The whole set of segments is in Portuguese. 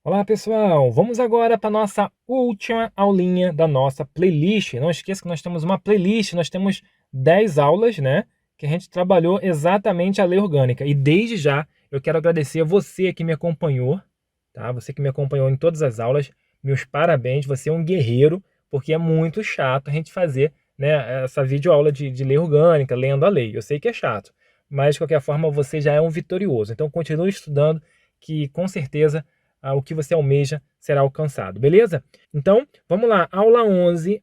Olá pessoal, vamos agora para a nossa última aulinha da nossa playlist. Não esqueça que nós temos uma playlist, nós temos 10 aulas, né? Que a gente trabalhou exatamente a lei orgânica. E desde já eu quero agradecer a você que me acompanhou, tá? Você que me acompanhou em todas as aulas, meus parabéns, você é um guerreiro, porque é muito chato a gente fazer, né, essa videoaula de lei orgânica, lendo a lei. Eu sei que é chato, mas de qualquer forma você já é um vitorioso. Então continue estudando, que com certeza o que você almeja será alcançado, beleza? Então, vamos lá, aula 11,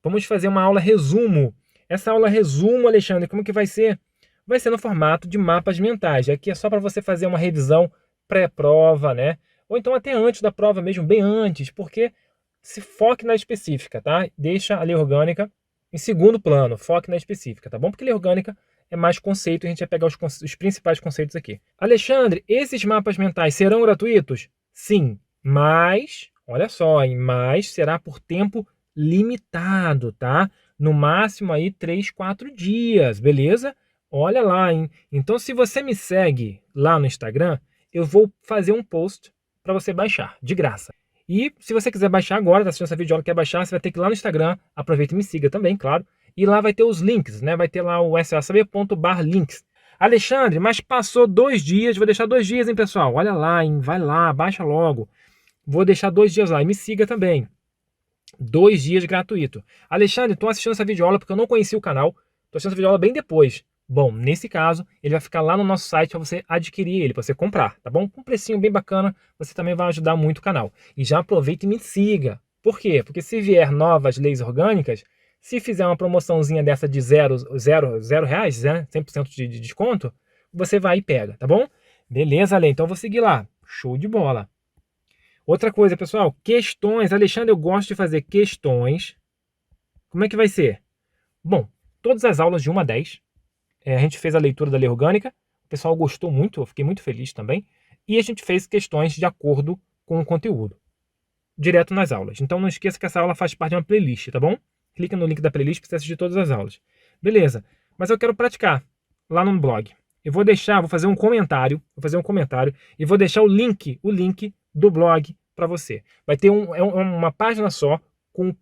vamos fazer uma aula resumo. Essa aula resumo, Alexandre, como que vai ser? Vai ser no formato de mapas mentais. Aqui é só para você fazer uma revisão pré-prova, né? Ou então até antes da prova mesmo, bem antes, porque se foque na específica, tá? Deixa a lei orgânica em segundo plano, foque na específica, tá bom? Porque lei orgânica é mais conceito, a gente vai pegar os principais conceitos aqui. Alexandre, esses mapas mentais serão gratuitos? Sim, mas, olha só, hein, mas será por tempo limitado, tá? No máximo aí 3, 4 dias, beleza? Olha lá, hein? Então, se você me segue lá no Instagram, eu vou fazer um post para você baixar, de graça. E se você quiser baixar agora, tá assistindo essa videoaula, quer baixar, você vai ter que ir lá no Instagram, aproveita e me siga também, claro. E lá vai ter os links, né? Vai ter lá o sasaber.bar/links. Alexandre, mas passou 2 dias, vou deixar 2 dias, hein, pessoal? Olha lá, hein? Vai lá, baixa logo. Vou deixar 2 dias lá e me siga também. 2 dias gratuito. Alexandre, estou assistindo essa videoaula porque eu não conheci o canal. Estou assistindo essa videoaula bem depois. Bom, nesse caso, ele vai ficar lá no nosso site para você adquirir ele, para você comprar, tá bom? Com um precinho bem bacana, você também vai ajudar muito o canal. E já aproveita e me siga. Por quê? Porque se vier novas leis orgânicas, se fizer uma promoçãozinha dessa de zero reais, né? 100% de desconto, você vai e pega, tá bom? Beleza, Ale? Então eu vou seguir lá. Show de bola. Outra coisa, pessoal, questões. Alexandre, eu gosto de fazer questões. Como é que vai ser? Bom, todas as aulas de 1 a 10, a gente fez a leitura da lei orgânica, o pessoal gostou muito, eu fiquei muito feliz também, e a gente fez questões de acordo com o conteúdo, direto nas aulas. Então não esqueça que essa aula faz parte de uma playlist, tá bom? Clica no link da playlist para você assistir todas as aulas. Beleza, mas eu quero praticar lá no blog. Eu vou fazer um comentário, e vou deixar o link do blog para você. Vai ter uma página só com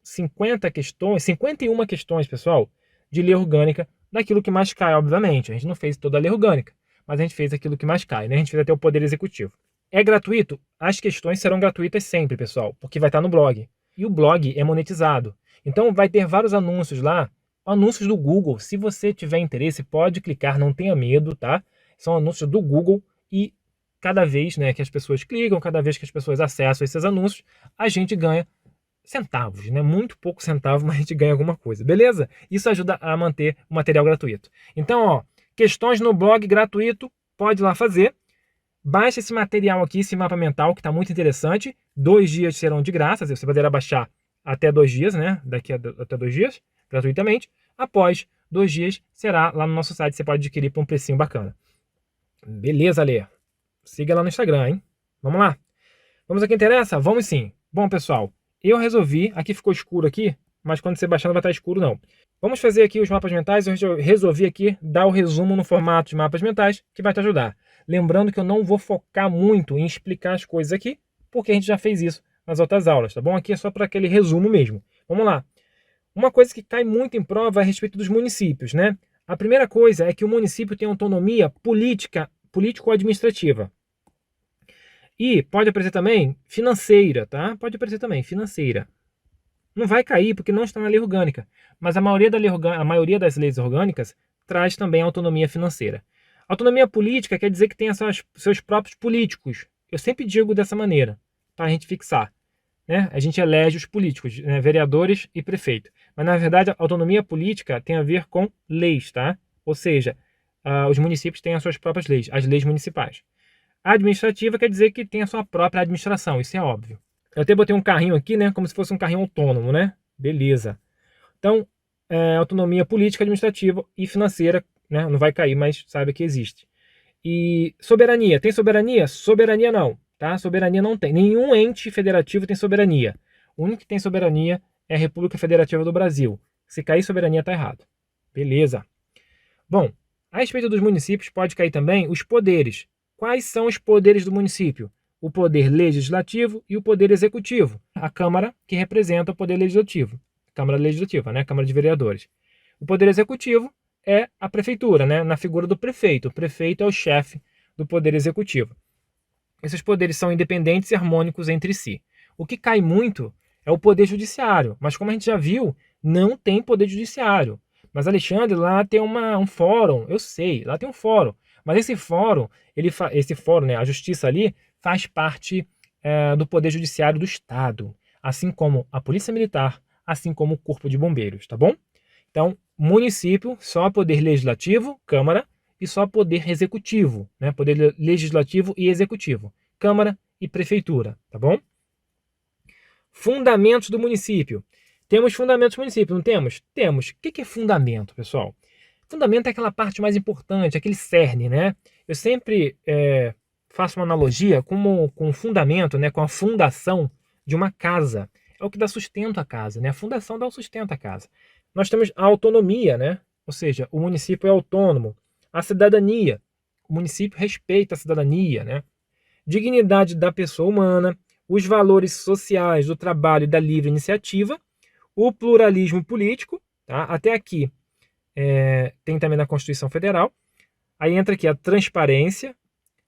50 questões, 51 questões, pessoal, de lei orgânica, daquilo que mais cai, obviamente. A gente não fez toda a lei orgânica, mas a gente fez aquilo que mais cai, né? A gente fez até o poder executivo. É gratuito? As questões serão gratuitas sempre, pessoal, porque vai estar no blog. E o blog é monetizado. Então vai ter vários anúncios lá, anúncios do Google. Se você tiver interesse, pode clicar, não tenha medo, tá? São anúncios do Google e cada vez, né, que as pessoas clicam, cada vez que as pessoas acessam esses anúncios, a gente ganha centavos, né? Muito pouco centavo, mas a gente ganha alguma coisa, beleza? Isso ajuda a manter o material gratuito. Então, ó, questões no blog gratuito, pode ir lá fazer. Baixe esse material aqui, esse mapa mental, que está muito interessante. 2 dias serão de graça, você poderá baixar até 2 dias, né? Até 2 dias, gratuitamente. Após 2 dias, será lá no nosso site, você pode adquirir por um precinho bacana. Beleza, Lê? Siga lá no Instagram, hein? Vamos lá? Vamos ao que interessa? Vamos sim. Bom, pessoal, eu resolvi, aqui ficou escuro aqui, mas quando você baixar não vai estar escuro não. Vamos fazer aqui os mapas mentais, eu resolvi aqui dar o resumo no formato de mapas mentais, que vai te ajudar. Lembrando que eu não vou focar muito em explicar as coisas aqui, porque a gente já fez isso nas outras aulas, tá bom? Aqui é só para aquele resumo mesmo. Vamos lá. Uma coisa que cai muito em prova é a respeito dos municípios, né? A primeira coisa é que o município tem autonomia político-administrativa. E pode aparecer também financeira, tá? Pode aparecer também financeira. Não vai cair porque não está na lei orgânica, mas a maioria das leis orgânicas traz também autonomia financeira. Autonomia política quer dizer que tem seus próprios políticos. Eu sempre digo dessa maneira, para a gente fixar. Né? A gente elege os políticos, né? Vereadores e prefeito. Mas na verdade a autonomia política tem a ver com leis, tá? Ou seja, os municípios têm as suas próprias leis, as leis municipais. A administrativa quer dizer que tem a sua própria administração, isso é óbvio. Eu até botei um carrinho aqui, né, como se fosse um carrinho autônomo, né? Beleza. Então, autonomia política, administrativa e financeira, né, não vai cair, mas saiba que existe. E soberania, tem soberania? Soberania não, tá? Soberania não tem. Nenhum ente federativo tem soberania. O único que tem soberania é a República Federativa do Brasil. Se cair soberania, tá errado. Beleza. Bom, a respeito dos municípios, pode cair também os poderes. Quais são os poderes do município? o poder legislativo e o poder executivo. A Câmara, que representa o poder legislativo. Câmara Legislativa, né? Câmara de Vereadores. O poder executivo é a prefeitura, né? Na figura do prefeito. O prefeito é o chefe do poder executivo. Esses poderes são independentes e harmônicos entre si. O que cai muito é o poder judiciário, mas como a gente já viu, não tem poder judiciário. Mas Alexandre, lá tem um fórum, eu sei, lá tem um fórum. Mas esse fórum, esse fórum, né, a justiça ali, faz parte do poder judiciário do Estado, assim como a Polícia Militar, assim como o Corpo de Bombeiros, tá bom? Então, município, só poder legislativo, Câmara, e só poder executivo, né? Poder legislativo e executivo, Câmara e Prefeitura, tá bom? Fundamentos do município. Temos fundamentos do município, não temos? Temos. O que é fundamento, pessoal? Fundamento é aquela parte mais importante, aquele cerne, né? Eu sempre faço uma analogia com o fundamento, né? Com a fundação de uma casa. É o que dá sustento à casa, né? A fundação dá o sustento à casa. Nós temos a autonomia, né? Ou seja, o município é autônomo. A cidadania. O município respeita a cidadania, né? Dignidade da pessoa humana, os valores sociais do trabalho e da livre iniciativa, o pluralismo político, tá? Até aqui tem também na Constituição Federal. Aí entra aqui a transparência,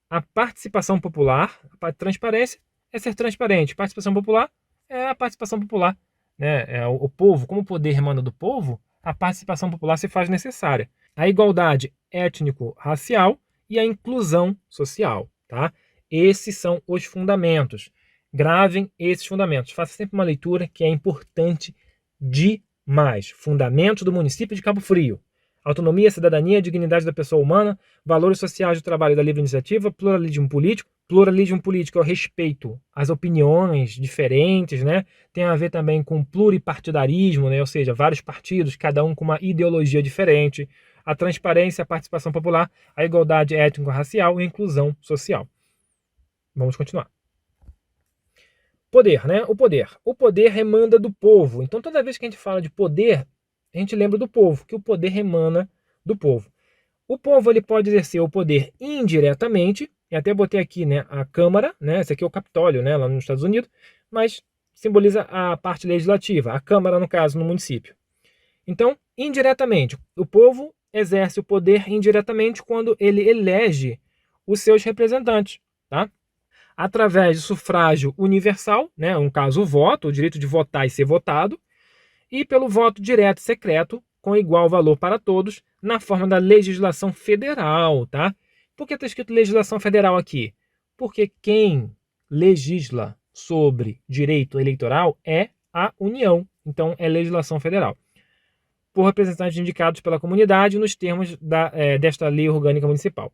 a participação popular. A transparência é ser transparente. Participação popular é a participação popular, né? O povo, como o poder emana do povo, a participação popular se faz necessária. A igualdade étnico-racial e a inclusão social, tá? Esses são os fundamentos. Gravem esses fundamentos. Faça sempre uma leitura que é importante demais. Fundamentos do município de Cabo Frio. Autonomia, cidadania, dignidade da pessoa humana, valores sociais do trabalho e da livre iniciativa, pluralismo político. Pluralismo político é o respeito às opiniões diferentes, né? Tem a ver também com pluripartidarismo, né? Ou seja, vários partidos, cada um com uma ideologia diferente. A transparência, a participação popular, a igualdade étnico-racial e a inclusão social. Vamos continuar. Poder, né? O poder. O poder emana do povo. Então, toda vez que a gente fala de poder, a gente lembra do povo, que o poder emana do povo. O povo ele pode exercer o poder indiretamente, e até botei aqui, né, a Câmara, né? Esse aqui é o Capitólio, né, lá nos Estados Unidos, mas simboliza a parte legislativa, a Câmara, no caso, no município. Então, indiretamente, o povo exerce o poder indiretamente quando ele elege os seus representantes, tá? Através de sufrágio universal, né, no caso o voto, o direito de votar e ser votado, e pelo voto direto e secreto, com igual valor para todos, na forma da legislação federal, tá? Por que está escrito legislação federal aqui? Porque quem legisla sobre direito eleitoral é a União, então é legislação federal. Por representantes indicados pela comunidade nos termos desta lei orgânica municipal.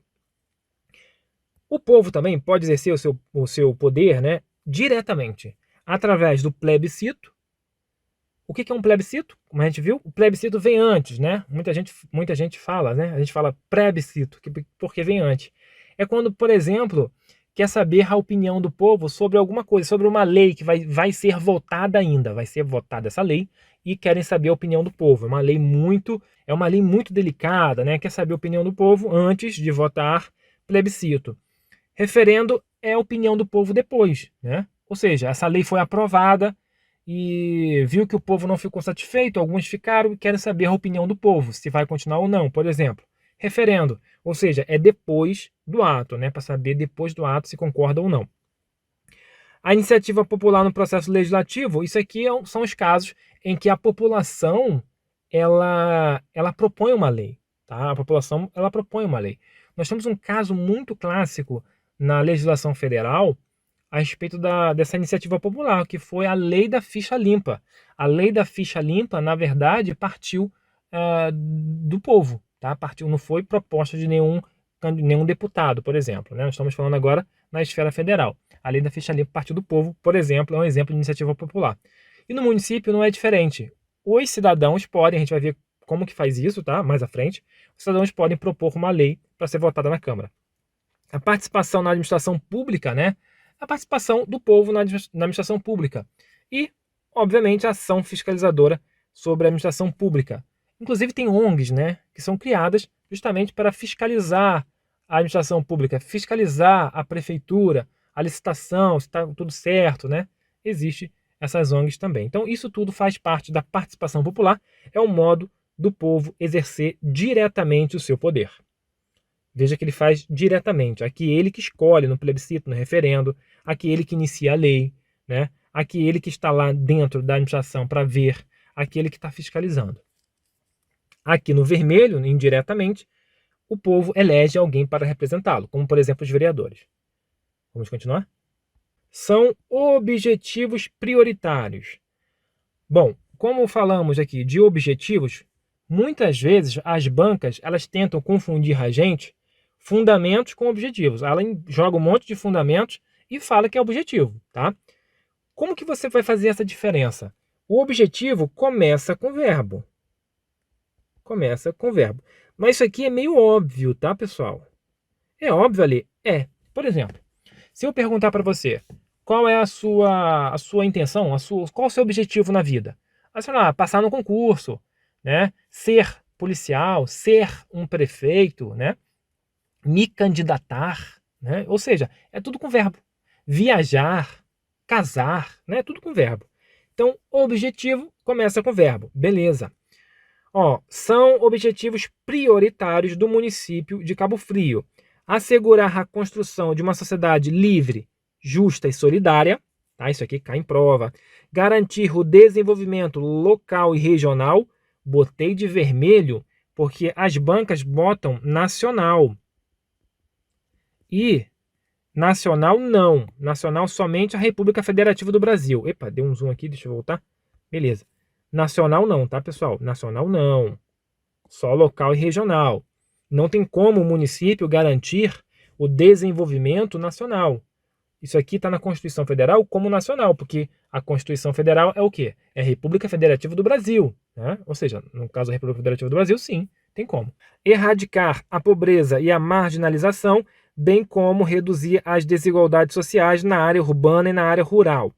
O povo também pode exercer o seu poder, né, diretamente, através do plebiscito. O que é um plebiscito? Como a gente viu, o plebiscito vem antes, né? Muita gente fala, né? A gente fala plebiscito, porque vem antes. É quando, por exemplo, quer saber a opinião do povo sobre alguma coisa, sobre uma lei que vai ser votada ainda. Vai ser votada essa lei e querem saber a opinião do povo. É uma lei muito delicada, né? Quer saber a opinião do povo antes de votar plebiscito. Referendo é a opinião do povo depois, né? Ou seja, essa lei foi aprovada e viu que o povo não ficou satisfeito, alguns ficaram e querem saber a opinião do povo, se vai continuar ou não, por exemplo. Referendo, ou seja, é depois do ato, né? Para saber depois do ato se concorda ou não. A iniciativa popular no processo legislativo, isso aqui são os casos em que a população ela propõe uma lei, tá? A população ela propõe uma lei. Nós temos um caso muito clássico na legislação federal a respeito dessa iniciativa popular, que foi a Lei da Ficha Limpa. A Lei da Ficha Limpa, na verdade, partiu do povo, tá? Partiu, não foi proposta de nenhum deputado, por exemplo, né? Nós estamos falando agora na esfera federal. A Lei da Ficha Limpa partiu do povo, por exemplo, é um exemplo de iniciativa popular. E no município não é diferente. Os cidadãos podem, a gente vai ver como que faz isso, tá? Mais à frente. Os cidadãos podem propor uma lei para ser votada na Câmara. A participação na administração pública, né? A participação do povo na administração pública. E, obviamente, a ação fiscalizadora sobre a administração pública. Inclusive tem ONGs, né, que são criadas justamente para fiscalizar a administração pública, fiscalizar a prefeitura, a licitação, se está tudo certo, né? Existe essas ONGs também. Então, isso tudo faz parte da participação popular, é um modo do povo exercer diretamente o seu poder. Veja que ele faz diretamente. Aqui ele que escolhe no plebiscito, no referendo, aqui ele que inicia a lei, né? Aqui ele que está lá dentro da administração para ver, aqui ele que está fiscalizando. Aqui no vermelho, indiretamente, o povo elege alguém para representá-lo, como por exemplo os vereadores. Vamos continuar? São objetivos prioritários. Bom, como falamos aqui de objetivos, muitas vezes as bancas elas tentam confundir a gente fundamentos com objetivos. Ela joga um monte de fundamentos e fala que é objetivo, tá? Como que você vai fazer essa diferença? O objetivo começa com verbo. Começa com verbo. Mas isso aqui é meio óbvio, tá, pessoal? É óbvio ali? É. Por exemplo, se eu perguntar para você qual é a sua intenção, qual é o seu objetivo na vida? Você fala, passar no concurso, né? Ser policial, ser um prefeito, né? Me candidatar, né? Ou seja, é tudo com verbo. Viajar, casar, né? Tudo com verbo. Então, o objetivo começa com verbo. Beleza. Ó, são objetivos prioritários do município de Cabo Frio. Assegurar a construção de uma sociedade livre, justa e solidária. Tá? Isso aqui cai em prova. Garantir o desenvolvimento local e regional. Botei de vermelho porque as bancas botam nacional. E nacional não. Nacional somente a República Federativa do Brasil. Epa, deu um zoom aqui, deixa eu voltar. Beleza. Nacional não, tá, pessoal? Nacional não. Só local e regional. Não tem como o município garantir o desenvolvimento nacional. Isso aqui está na Constituição Federal como nacional, porque a Constituição Federal é o quê? É a República Federativa do Brasil. Né? Ou seja, no caso da República Federativa do Brasil, sim, tem como. Erradicar a pobreza e a marginalização, bem como reduzir as desigualdades sociais na área urbana e na área rural.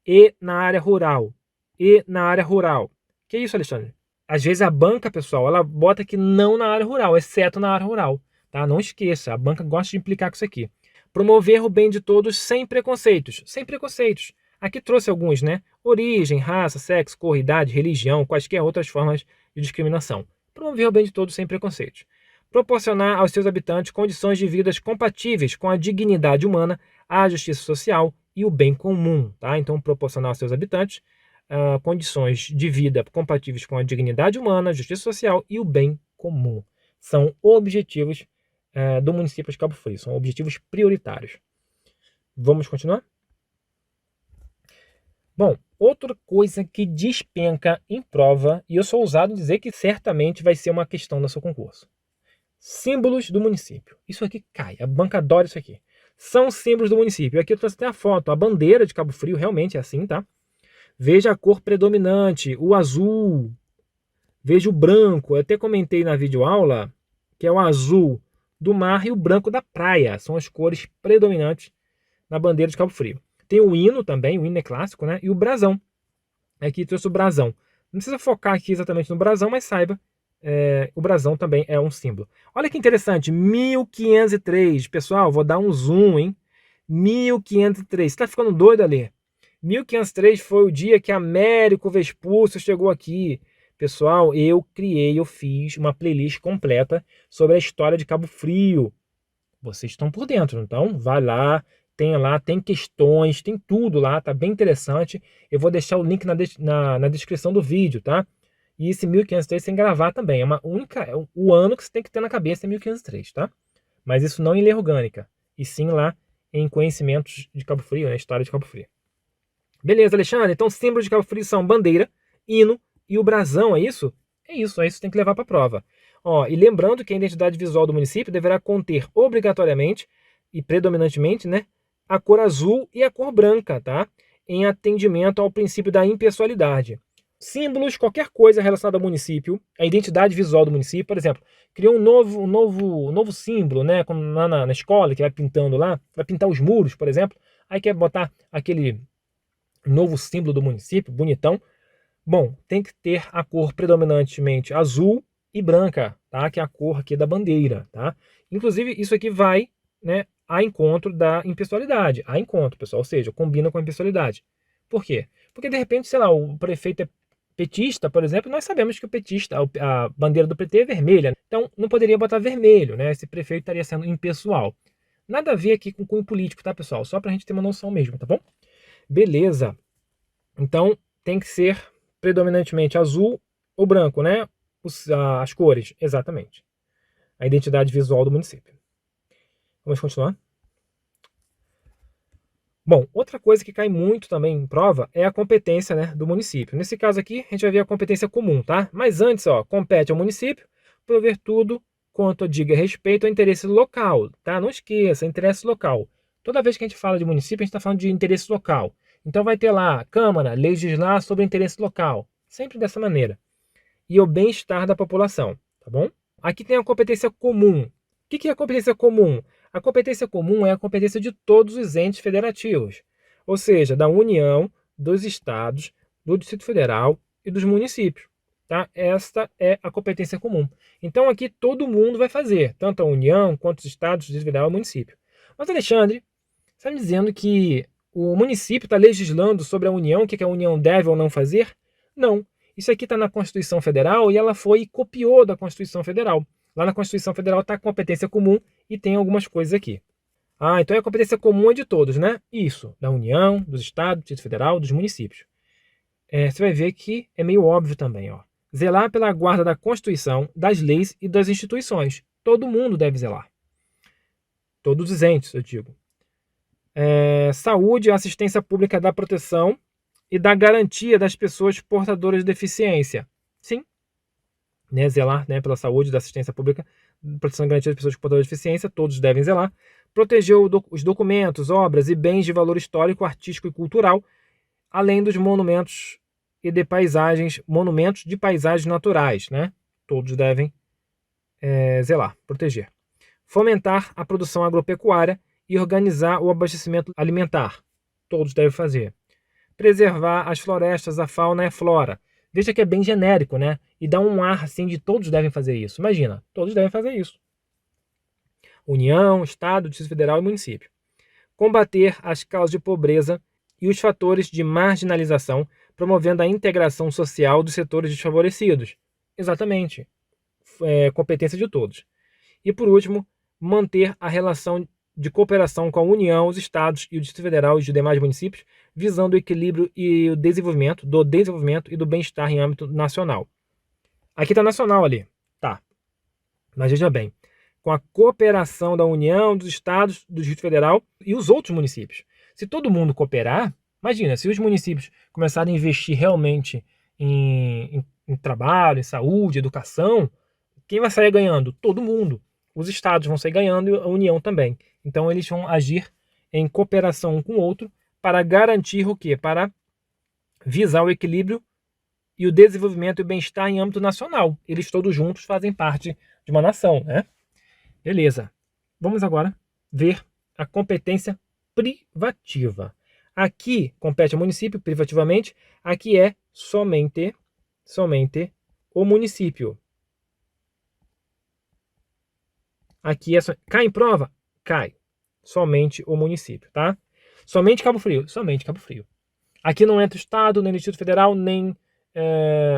E na área rural. E na área rural. Que isso, Alexandre? Às vezes a banca, pessoal, ela bota que não na área rural, exceto na área rural. Tá? Não esqueça, a banca gosta de implicar com isso aqui. Promover o bem de todos sem preconceitos. Sem preconceitos. Aqui trouxe alguns, né? Origem, raça, sexo, cor, idade, religião, quaisquer outras formas de discriminação. Promover o bem de todos sem preconceitos. Proporcionar aos seus habitantes condições de vida compatíveis com a dignidade humana, a justiça social e o bem comum. Tá? Então, proporcionar aos seus habitantes condições de vida compatíveis com a dignidade humana, a justiça social e o bem comum. São objetivos do município de Cabo Frio, são objetivos prioritários. Vamos continuar? Bom, outra coisa que despenca em prova, e eu sou ousado em dizer que certamente vai ser uma questão no seu concurso. Símbolos do município. Isso aqui cai, a banca adora isso aqui. São símbolos do município. Aqui eu trouxe até a foto, a bandeira de Cabo Frio realmente é assim, tá? Veja a cor predominante, o azul. Veja o branco. Eu até comentei na videoaula que é o azul do mar e o branco da praia. São as cores predominantes na bandeira de Cabo Frio. Tem o hino também, o hino é clássico, né? E o brasão. Aqui trouxe o brasão. Não precisa focar aqui exatamente no brasão, mas saiba, o brasão também é um símbolo. Olha que interessante, 1503. Pessoal, vou dar um zoom, hein? 1503. Você tá ficando doido ali? 1503 foi o dia que Américo Vespúcio chegou aqui. Pessoal, eu fiz uma playlist completa sobre a história de Cabo Frio. Vocês estão por dentro, então vai lá, tem questões, tem tudo lá, tá bem interessante. Eu vou deixar o link na descrição do vídeo, tá? E esse 1503 sem gravar também. O ano que você tem que ter na cabeça é 1503, tá? Mas isso não em lei orgânica, e sim lá em conhecimentos de Cabo Frio, né? História de Cabo Frio. Beleza, Alexandre? Então, símbolos de Cabo Frio são bandeira, hino e o brasão, é isso? É isso tem que levar para a prova. Ó, e lembrando que a identidade visual do município deverá conter obrigatoriamente e predominantemente, né, a cor azul e a cor branca, tá? Em atendimento ao princípio da impessoalidade. Símbolos, qualquer coisa relacionada ao município, a identidade visual do município, por exemplo, criou um novo símbolo, né, como lá na escola, que vai pintando lá, vai pintar os muros, por exemplo, aí quer botar aquele novo símbolo do município, bonitão. Bom, tem que ter a cor predominantemente azul e branca, tá? Que é a cor aqui da bandeira, tá? Inclusive, isso aqui vai, né, a encontro da impessoalidade. A encontro, pessoal, ou seja, combina com a impessoalidade. Por quê? Porque, de repente, sei lá, o prefeito é petista, por exemplo, nós sabemos que o petista, a bandeira do PT é vermelha. Então, não poderia botar vermelho, né? Esse prefeito estaria sendo impessoal. Nada a ver aqui com cunho político, tá, pessoal? Só pra gente ter uma noção mesmo, tá bom? Beleza. Então, tem que ser predominantemente azul ou branco, né? As cores, exatamente. A identidade visual do município. Vamos continuar? Bom, outra coisa que cai muito também em prova é a competência, né, do município. Nesse caso aqui, a gente vai ver a competência comum, tá? Mas antes, ó, compete ao município prover tudo quanto diga respeito ao interesse local, tá? Não esqueça, interesse local. Toda vez que a gente fala de município, a gente está falando de interesse local. Então vai ter lá, Câmara, legislar sobre interesse local. Sempre dessa maneira. E o bem-estar da população, tá bom? Aqui tem a competência comum. O que é a competência comum? A competência comum é a competência de todos os entes federativos, ou seja, da União, dos estados, do Distrito Federal e dos municípios. Tá? Esta é a competência comum. Então aqui todo mundo vai fazer, tanto a União quanto os estados, o Distrito Federal e o município. Mas Alexandre, você está me dizendo que o município está legislando sobre a União, o que a União deve ou não fazer? Não. Isso aqui está na Constituição Federal e ela foi e copiou da Constituição Federal. Lá na Constituição Federal está a competência comum e tem algumas coisas aqui. Ah, então a competência comum é de todos, né? Isso, da União, dos estados, do Distrito Federal, dos municípios. Você vai ver que é meio óbvio também, ó. Zelar pela guarda da Constituição, das leis e das instituições. Todo mundo deve zelar. Todos os entes, eu digo. Saúde, assistência pública da proteção e da garantia das pessoas portadoras de deficiência. Sim. Né, zelar, né, pela saúde, da assistência pública, proteção e garantia das pessoas portadoras de deficiência, todos devem zelar. Proteger os documentos, obras e bens de valor histórico, artístico e cultural, além dos monumentos e de paisagens, monumentos de paisagens naturais, né? Todos devem zelar, proteger. Fomentar a produção agropecuária e organizar o abastecimento alimentar. Todos devem fazer. Preservar as florestas, a fauna e a flora. Veja que é bem genérico, né? E dá um ar assim de todos devem fazer isso. Imagina, todos devem fazer isso. União, Estado, Distrito Federal e município. Combater as causas de pobreza e os fatores de marginalização, promovendo a integração social dos setores desfavorecidos. Exatamente. Competência de todos. E por último, manter a relação de cooperação com a União, os Estados e o Distrito Federal e os demais municípios, visando o equilíbrio e o desenvolvimento e do bem-estar em âmbito nacional. Aqui está nacional ali. Tá. Mas veja bem, com a cooperação da União, dos Estados, do Distrito Federal e os outros municípios. Se todo mundo cooperar, imagina, se os municípios começarem a investir realmente em trabalho, em saúde, educação, quem vai sair ganhando? Todo mundo. Os estados vão sair ganhando e a União também. Então eles vão agir em cooperação um com o outro para garantir o quê? Para visar o equilíbrio e o desenvolvimento e o bem-estar em âmbito nacional. Eles todos juntos fazem parte de uma nação, né? Beleza. Vamos agora ver a competência privativa. Aqui compete ao município privativamente, aqui é somente o município. Aqui cai em prova? Cai. Somente o município, tá? Somente Cabo Frio. Somente Cabo Frio. Aqui não entra o Estado, nem o Distrito Federal, nem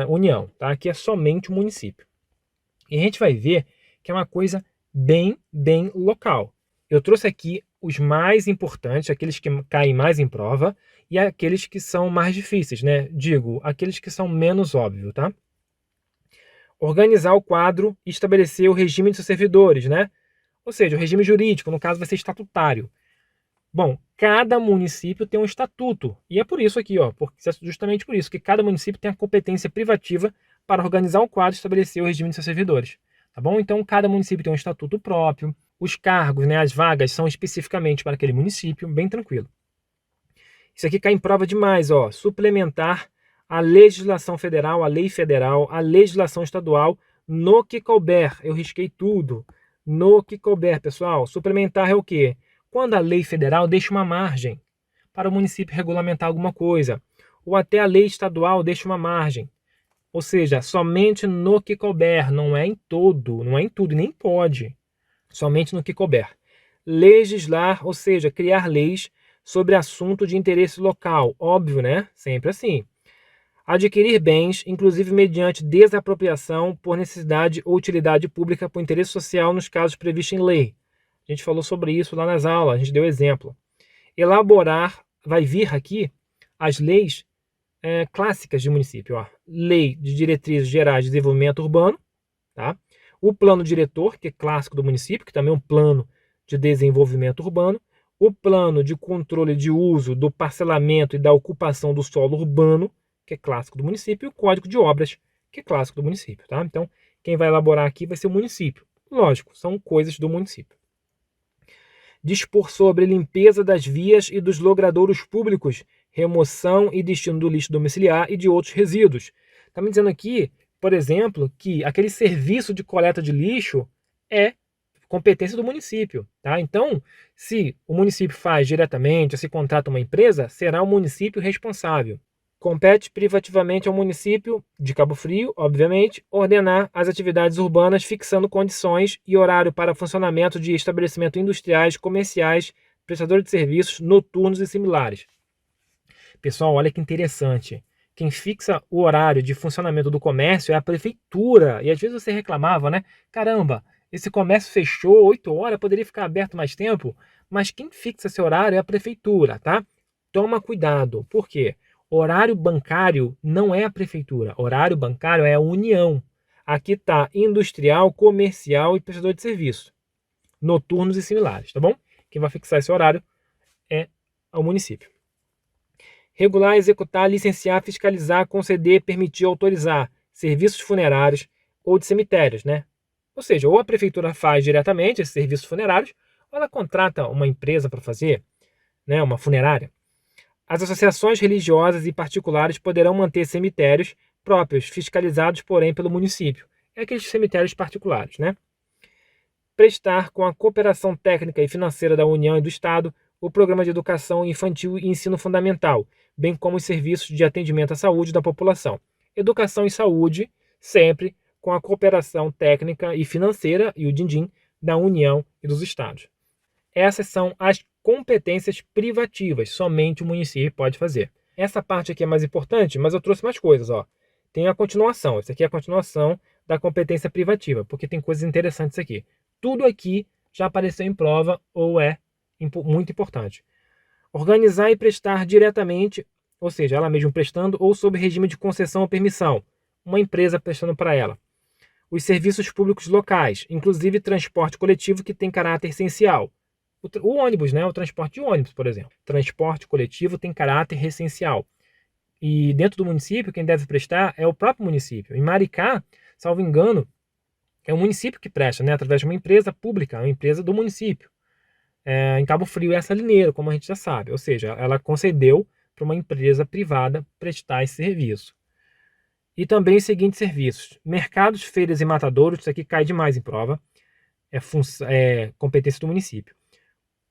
União, tá? Aqui é somente o município. E a gente vai ver que é uma coisa bem local. Eu trouxe aqui os mais importantes, aqueles que caem mais em prova, e aqueles que são mais difíceis, né? Digo, aqueles que são menos óbvios, tá? Organizar o quadro e estabelecer o regime de seus servidores, né? Ou seja, o regime jurídico, no caso, vai ser estatutário. Bom, cada município tem um estatuto. E é por isso aqui, ó, justamente por isso, que cada município tem a competência privativa para organizar o quadro e estabelecer o regime de seus servidores. Tá bom? Então, cada município tem um estatuto próprio. Os cargos, né, as vagas, são especificamente para aquele município, bem tranquilo. Isso aqui cai em prova demais, ó. Suplementar a legislação federal, a lei federal, a legislação estadual, no que couber. Eu risquei tudo. No que couber, pessoal. Suplementar é o quê? Quando a lei federal deixa uma margem para o município regulamentar alguma coisa, ou até a lei estadual deixa uma margem. Ou seja, somente no que couber, não é em todo, não é em tudo, nem pode. Somente no que couber. Legislar, ou seja, criar leis sobre assunto de interesse local. Óbvio, né? Sempre assim. Adquirir bens, inclusive mediante desapropriação por necessidade ou utilidade pública por interesse social nos casos previstos em lei. A gente falou sobre isso lá nas aulas, a gente deu exemplo. Elaborar, vai vir aqui as leis clássicas de município. Ó. Lei de Diretrizes Gerais de Desenvolvimento Urbano, tá? O plano diretor, que é clássico do município, que também é um plano de desenvolvimento urbano, o plano de controle de uso, do parcelamento e da ocupação do solo urbano, que é clássico do município, e o Código de Obras, que é clássico do município. Tá? Então, quem vai elaborar aqui vai ser o município. Lógico, são coisas do município. Dispor sobre limpeza das vias e dos logradouros públicos, remoção e destino do lixo domiciliar e de outros resíduos. Está me dizendo aqui, por exemplo, que aquele serviço de coleta de lixo é competência do município. Tá? Então, se o município faz diretamente, se contrata uma empresa, será o município responsável. Compete privativamente ao município de Cabo Frio, obviamente, ordenar as atividades urbanas fixando condições e horário para funcionamento de estabelecimentos industriais, comerciais, prestadores de serviços noturnos e similares. Pessoal, olha que interessante. Quem fixa o horário de funcionamento do comércio é a prefeitura. E às vezes você reclamava, né? Caramba, esse comércio fechou 8 horas, poderia ficar aberto mais tempo. Mas quem fixa esse horário é a prefeitura, tá? Toma cuidado. Por quê? Horário bancário não é a prefeitura. Horário bancário é a União. Aqui está industrial, comercial e prestador de serviço. Noturnos e similares, tá bom? Quem vai fixar esse horário é o município. Regular, executar, licenciar, fiscalizar, conceder, permitir, autorizar serviços funerários ou de cemitérios, né? Ou seja, ou a prefeitura faz diretamente esses serviços funerários, ou ela contrata uma empresa para fazer, né, uma funerária. As associações religiosas e particulares poderão manter cemitérios próprios, fiscalizados, porém, pelo município. É aqueles cemitérios particulares, né? Prestar, com a cooperação técnica e financeira da União e do Estado, o programa de educação infantil e ensino fundamental, bem como os serviços de atendimento à saúde da população. Educação e saúde, sempre com a cooperação técnica e financeira, e o din-din, da União e dos Estados. Essas são as competências privativas, somente o município pode fazer. Essa parte aqui é mais importante, mas eu trouxe mais coisas. Ó. Tem a continuação, essa aqui é a continuação da competência privativa, porque tem coisas interessantes aqui. Tudo aqui já apareceu em prova ou é muito importante. Organizar e prestar diretamente, ou seja, ela mesma prestando, ou sob regime de concessão ou permissão, uma empresa prestando para ela. Os serviços públicos locais, inclusive transporte coletivo que tem caráter essencial. O ônibus, né? O transporte de ônibus, por exemplo. Transporte coletivo tem caráter essencial. E dentro do município, quem deve prestar é o próprio município. Em Maricá, salvo engano, é o município que presta, né? Através de uma empresa pública, uma empresa do município. Em Cabo Frio é a Salineira, como a gente já sabe. Ou seja, ela concedeu para uma empresa privada prestar esse serviço. E também os seguintes serviços. Mercados, feiras e matadouros, isso aqui cai demais em prova. É competência do município.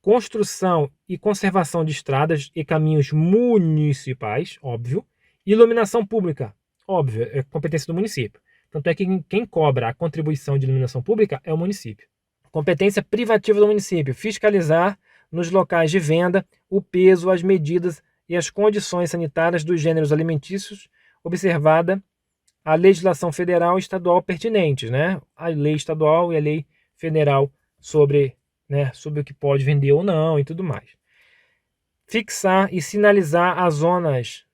Construção e conservação de estradas e caminhos municipais, óbvio. Iluminação pública, óbvio, é competência do município. Tanto é que quem cobra a contribuição de iluminação pública é o município. Competência privativa do município, fiscalizar nos locais de venda o peso, as medidas e as condições sanitárias dos gêneros alimentícios, observada a legislação federal e estadual pertinentes, né? A lei estadual e a lei federal sobre o que pode vender ou não e tudo mais. Fixar e sinalizar as zonas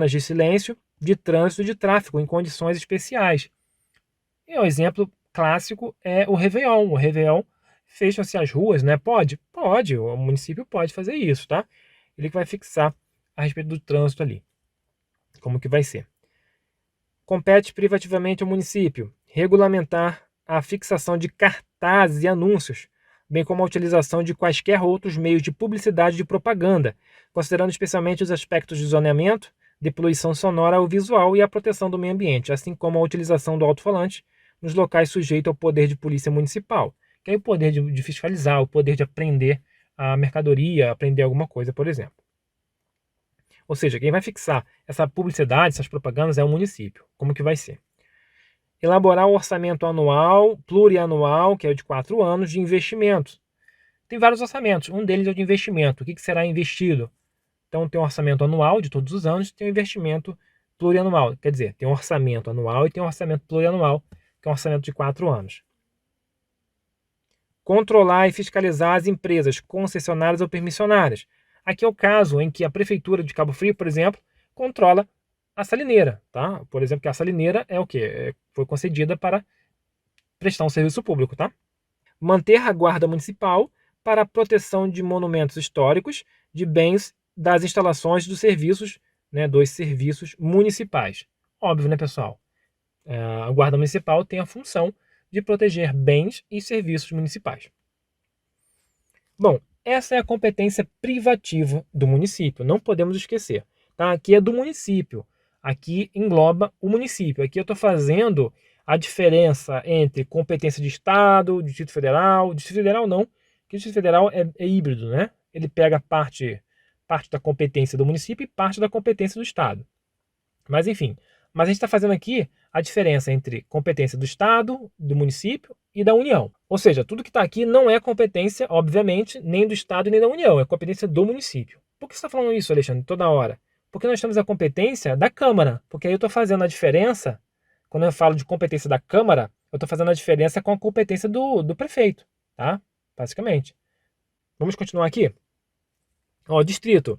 de silêncio, de trânsito e de tráfego em condições especiais. E o exemplo clássico é o Réveillon. O Réveillon fecham-se as ruas, né? Pode, o município pode fazer isso, tá? Ele que vai fixar a respeito do trânsito ali. Como que vai ser? Compete privativamente ao município regulamentar a fixação de cartazes e anúncios, bem como a utilização de quaisquer outros meios de publicidade e de propaganda, considerando especialmente os aspectos de zoneamento, de poluição sonora ou visual e a proteção do meio ambiente, assim como a utilização do alto-falante nos locais sujeitos ao poder de polícia municipal, que é o poder de fiscalizar, o poder de apreender a mercadoria, apreender alguma coisa, por exemplo. Ou seja, quem vai fixar essa publicidade, essas propagandas é o município. Como que vai ser? Elaborar o orçamento anual, plurianual, que é o de 4 anos, de investimentos. Tem vários orçamentos. Um deles é o de investimento. O que será investido? Então, tem um orçamento anual de todos os anos, tem um investimento plurianual. Quer dizer, tem um orçamento anual e tem um orçamento plurianual, que é um orçamento de 4 anos. Controlar e fiscalizar as empresas concessionárias ou permissionárias. Aqui é o caso em que a Prefeitura de Cabo Frio, por exemplo, controla a salineira. Tá? Por exemplo, que a salineira é o quê? Foi concedida para prestar um serviço público. Tá? Manter a guarda municipal para a proteção de monumentos históricos, de bens, das instalações dos serviços municipais. Óbvio, né, pessoal? A guarda municipal tem a função de proteger bens e serviços municipais. Bom, essa é a competência privativa do município, não podemos esquecer. Tá? Aqui é do município, aqui engloba o município. Aqui eu estou fazendo a diferença entre competência de Estado, Distrito Federal. Distrito Federal não, porque o Distrito Federal é híbrido, né? Ele pega parte da competência do município e parte da competência do Estado. Mas enfim, a gente está fazendo aqui a diferença entre competência do Estado, do município e da União. Ou seja, tudo que está aqui não é competência, obviamente, nem do Estado nem da União, é competência do município. Por que você está falando isso, Alexandre, toda hora? Porque nós temos a competência da Câmara, porque aí eu estou fazendo a diferença, quando eu falo de competência da Câmara, eu estou fazendo a diferença com a competência do prefeito, tá? Basicamente. Vamos continuar aqui? Ó, distrito.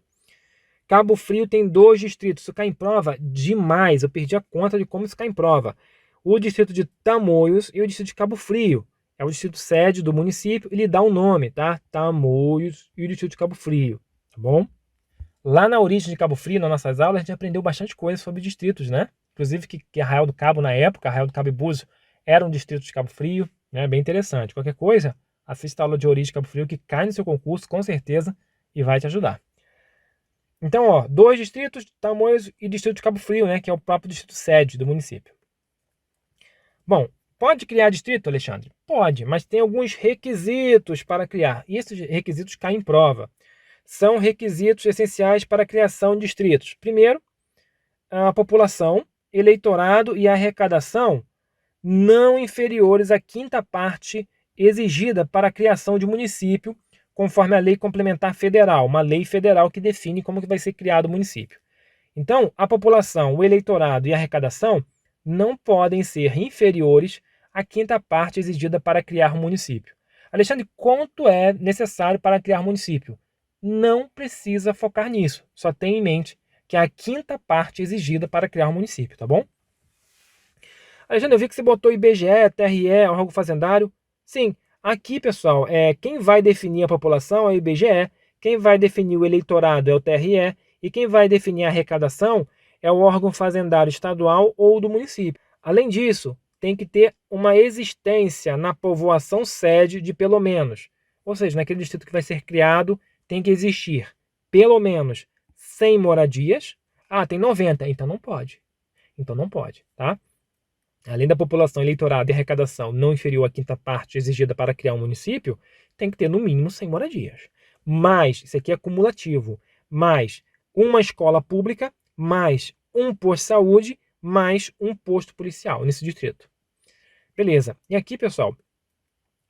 Cabo Frio tem 2 distritos. Isso cai em prova demais. Eu perdi a conta de como isso cai em prova. O distrito de Tamoios e o distrito de Cabo Frio. É o distrito sede do município. Ele dá um nome, tá? Tamoios e o distrito de Cabo Frio. Tá bom? Lá na origem de Cabo Frio, nas nossas aulas, a gente aprendeu bastante coisa sobre distritos, né? Inclusive que Arraial do Cabo, na época, Arraial do Cabo e Búzios, era um distrito de Cabo Frio. Né? Bem interessante. Qualquer coisa, assista a aula de origem de Cabo Frio, que cai no seu concurso, com certeza, e vai te ajudar. Então, ó, 2 distritos, Tamoios e distrito de Cabo Frio, né, que é o próprio distrito sede do município. Bom, pode criar distrito, Alexandre? Pode, mas tem alguns requisitos para criar. E esses requisitos caem em prova. São requisitos essenciais para a criação de distritos. Primeiro, a população, eleitorado e arrecadação não inferiores à 5ª parte exigida para a criação de município, conforme a Lei Complementar Federal, uma lei federal que define como que vai ser criado o município. Então, a população, o eleitorado e a arrecadação não podem ser inferiores à 5ª parte exigida para criar um município. Alexandre, quanto é necessário para criar um município? Não precisa focar nisso, só tenha em mente que é a 5ª parte exigida para criar um município, tá bom? Alexandre, eu vi que você botou IBGE, TRE, órgão fazendário. Sim, aqui, pessoal, quem vai definir a população é o IBGE, quem vai definir o eleitorado é o TRE e quem vai definir a arrecadação é o órgão fazendário estadual ou do município. Além disso, tem que ter uma existência na povoação sede de pelo menos, ou seja, naquele distrito que vai ser criado, tem que existir pelo menos 100 moradias. Ah, tem 90, então não pode. Então não pode, tá? Além da população eleitorada e arrecadação não inferior à 5ª parte exigida para criar um município, tem que ter no mínimo 100 moradias. Mais, isso aqui é cumulativo, mais uma escola pública, mais um posto de saúde, mais um posto policial nesse distrito. Beleza. E aqui, pessoal,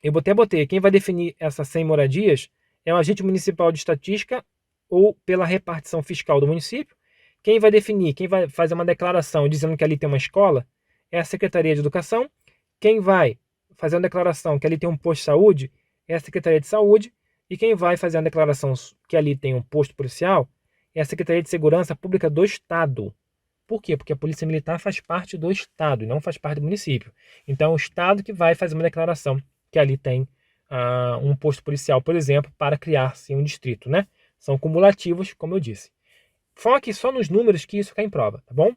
eu até botei, quem vai definir essas 100 moradias é o agente municipal de estatística ou pela repartição fiscal do município. Quem vai definir, quem vai fazer uma declaração dizendo que ali tem uma escola, é a Secretaria de Educação. Quem vai fazer uma declaração que ali tem um posto de saúde é a Secretaria de Saúde. E quem vai fazer uma declaração que ali tem um posto policial é a Secretaria de Segurança Pública do Estado. Por quê? Porque a Polícia Militar faz parte do Estado e não faz parte do município. Então é o Estado que vai fazer uma declaração que ali tem um posto policial, por exemplo, para criar-se um distrito, né? São cumulativos, como eu disse. Foque só nos números que isso cai em prova, tá bom?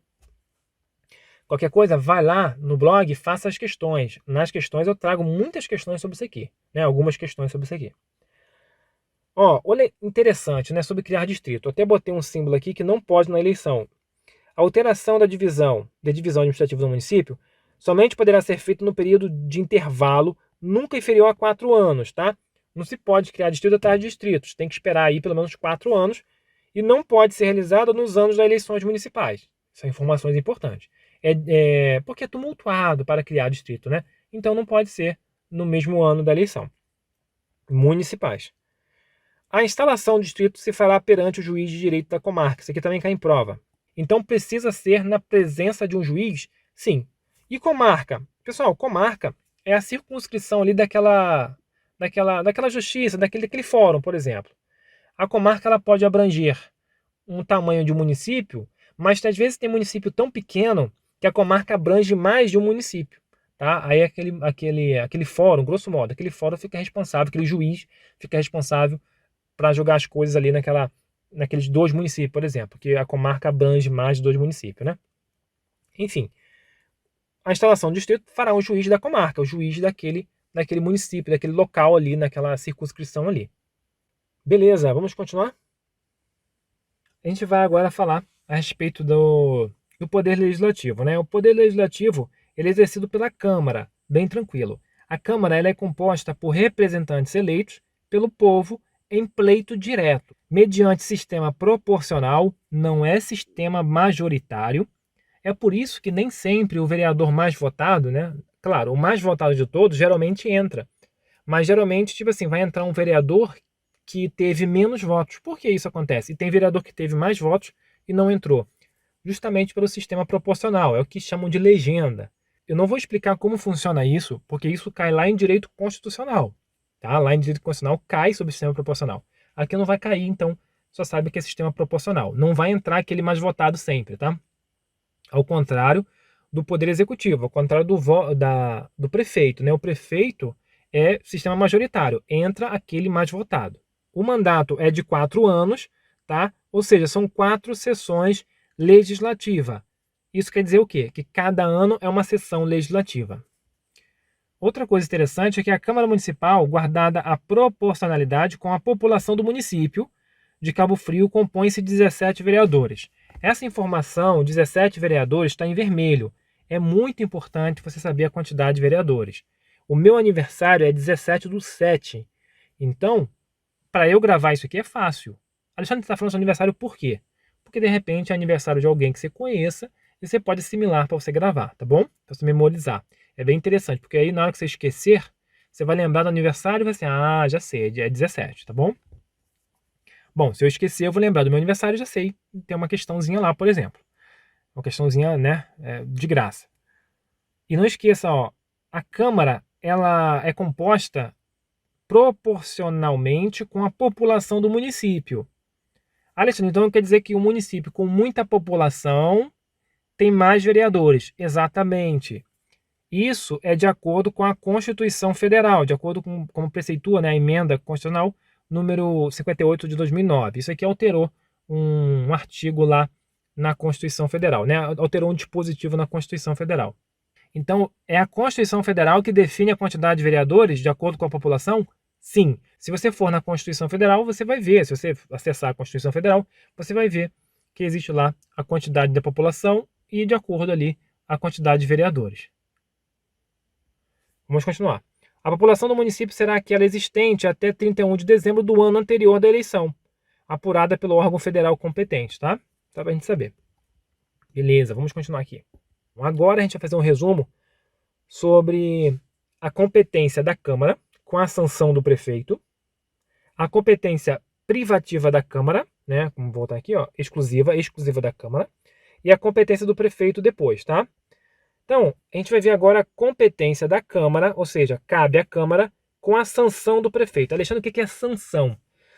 Qualquer coisa, vai lá no blog e faça as questões. Nas questões eu trago muitas questões sobre isso aqui, né? Algumas questões sobre isso aqui. Ó, olha interessante, né? Sobre criar distrito. Eu até botei um símbolo aqui que não pode na eleição. A alteração da divisão administrativa do município somente poderá ser feita no período de intervalo nunca inferior a 4 anos, tá? Não se pode criar distrito atrás de distritos. Tem que esperar aí pelo menos 4 anos e não pode ser realizada nos anos das eleições municipais. São informações importantes. Porque é tumultuado para criar distrito, né? Então não pode ser no mesmo ano da eleição. municipais. A instalação do distrito se fará perante o juiz de direito da comarca. Isso aqui também cai em prova. Então precisa ser na presença de um juiz? Sim. E comarca? Pessoal, comarca é a circunscrição ali daquela justiça, daquele fórum, por exemplo. A comarca ela pode abranger um tamanho de um município, mas às vezes tem município tão pequeno que a comarca abrange mais de um município. Tá? Aí aquele fórum, grosso modo, aquele fórum fica responsável, aquele juiz fica responsável para jogar as coisas ali naqueles 2 municípios, por exemplo, que a comarca abrange mais de 2 municípios, né? Enfim, a instalação do distrito fará um juiz da comarca, o juiz daquele município, daquele local ali, naquela circunscrição ali. Beleza, vamos continuar? A gente vai agora falar a respeito do poder legislativo, né? O poder legislativo ele é exercido pela Câmara, bem tranquilo. A Câmara ela é composta por representantes eleitos pelo povo em pleito direto, mediante sistema proporcional, não é sistema majoritário. É por isso que nem sempre o vereador mais votado, né? Claro, o mais votado de todos geralmente entra. Mas geralmente, tipo assim, vai entrar um vereador que teve menos votos. Por que isso acontece? E tem vereador que teve mais votos e não entrou. Justamente pelo sistema proporcional, é o que chamam de legenda. Eu não vou explicar como funciona isso, porque isso cai lá em direito constitucional. Tá? Lá em direito constitucional cai sobre o sistema proporcional. Aqui não vai cair, então só sabe que é sistema proporcional. Não vai entrar aquele mais votado sempre, tá? Ao contrário do poder executivo, ao contrário do prefeito, né? O prefeito é sistema majoritário, entra aquele mais votado. O mandato é de 4 anos, tá? Ou seja, são 4 sessões legislativas. Isso quer dizer o quê? Que cada ano é uma sessão legislativa. Outra coisa interessante é que a Câmara Municipal, guardada a proporcionalidade com a população do município de Cabo Frio, compõe-se de 17 vereadores. Essa informação, 17 vereadores, está em vermelho. É muito importante você saber a quantidade de vereadores. O meu aniversário é 17/7. Então, para eu gravar isso aqui é fácil. Alexandre está falando do seu aniversário por quê? Porque de repente é aniversário de alguém que você conheça e você pode assimilar para você gravar, tá bom? Para você memorizar. É bem interessante, porque aí na hora que você esquecer, você vai lembrar do aniversário e vai assim, já sei, é 17, tá bom? Bom, se eu esquecer, eu vou lembrar do meu aniversário e já sei. Tem uma questãozinha lá, por exemplo. Uma questãozinha, né, de graça. E não esqueça, ó, a Câmara, ela é composta proporcionalmente com a população do município. Alexandre, então quer dizer que um município com muita população tem mais vereadores. Exatamente. Isso é de acordo com a Constituição Federal, de acordo com a Prefeitura, né, a emenda constitucional número 58 de 2009. Isso aqui alterou um artigo lá na Constituição Federal, né? Alterou um dispositivo na Constituição Federal. Então, é a Constituição Federal que define a quantidade de vereadores de acordo com a população? Sim. Se você for na Constituição Federal, você vai ver. Se você acessar a Constituição Federal, você vai ver que existe lá a quantidade da população e, de acordo ali, a quantidade de vereadores. Vamos continuar. A população do município será aquela existente até 31 de dezembro do ano anterior da eleição, apurada pelo órgão federal competente, tá? Só pra gente saber. Beleza, vamos continuar aqui. Agora a gente vai fazer um resumo sobre a competência da Câmara com a sanção do prefeito, a competência privativa da Câmara, né? Vamos voltar aqui, ó, exclusiva da Câmara, e a competência do prefeito depois, tá? Então, a gente vai ver agora a competência da Câmara, ou seja, cabe à Câmara com a sanção do prefeito. Alexandre, o que é sanção?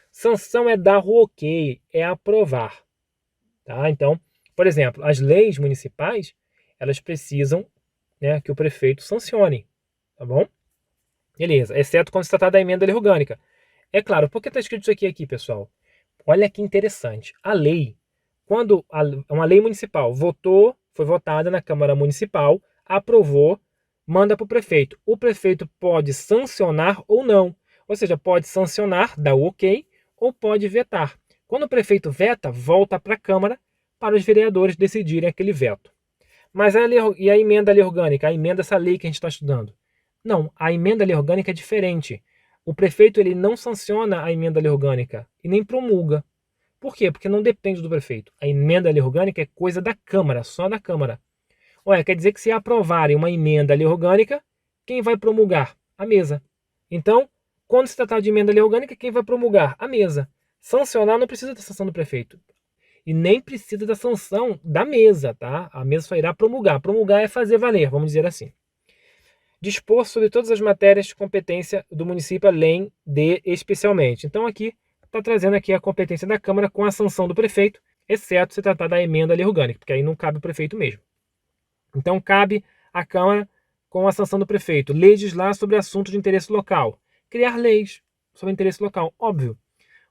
Sanção é dar o ok, é aprovar. Tá? Então, por exemplo, as leis municipais, elas precisam, né, que o prefeito sancione. Tá bom? Beleza, exceto quando se tratar da emenda lei orgânica. É claro, por que está escrito isso aqui, pessoal? Olha que interessante. A lei, quando uma lei municipal foi votada na Câmara Municipal, aprovou, manda para o prefeito. O prefeito pode sancionar ou não. Ou seja, pode sancionar, dar o ok, ou pode vetar. Quando o prefeito veta, volta para a Câmara para os vereadores decidirem aquele veto. Mas e a emenda lei orgânica? A emenda dessa lei que a gente está estudando? Não, a emenda lei orgânica é diferente. O prefeito ele não sanciona a emenda lei orgânica e nem promulga. Por quê? Porque não depende do prefeito. A emenda lei orgânica é coisa da Câmara, só da Câmara. Ué, quer dizer que se aprovarem uma emenda lei orgânica, quem vai promulgar? A mesa. Então, Quando se tratar de emenda à lei orgânica, quem vai promulgar? A mesa. Sancionar não precisa da sanção do prefeito. E nem precisa da sanção da mesa, tá? A mesa só irá promulgar. Promulgar é fazer valer, vamos dizer assim. Dispor sobre todas as matérias de competência do município, além de especialmente. Então aqui está trazendo aqui a competência da Câmara com a sanção do prefeito, exceto se tratar da emenda à lei orgânica, porque aí não cabe o prefeito mesmo. Então cabe à Câmara, com a sanção do prefeito, legislar sobre assuntos de interesse local, criar leis sobre interesse local, óbvio,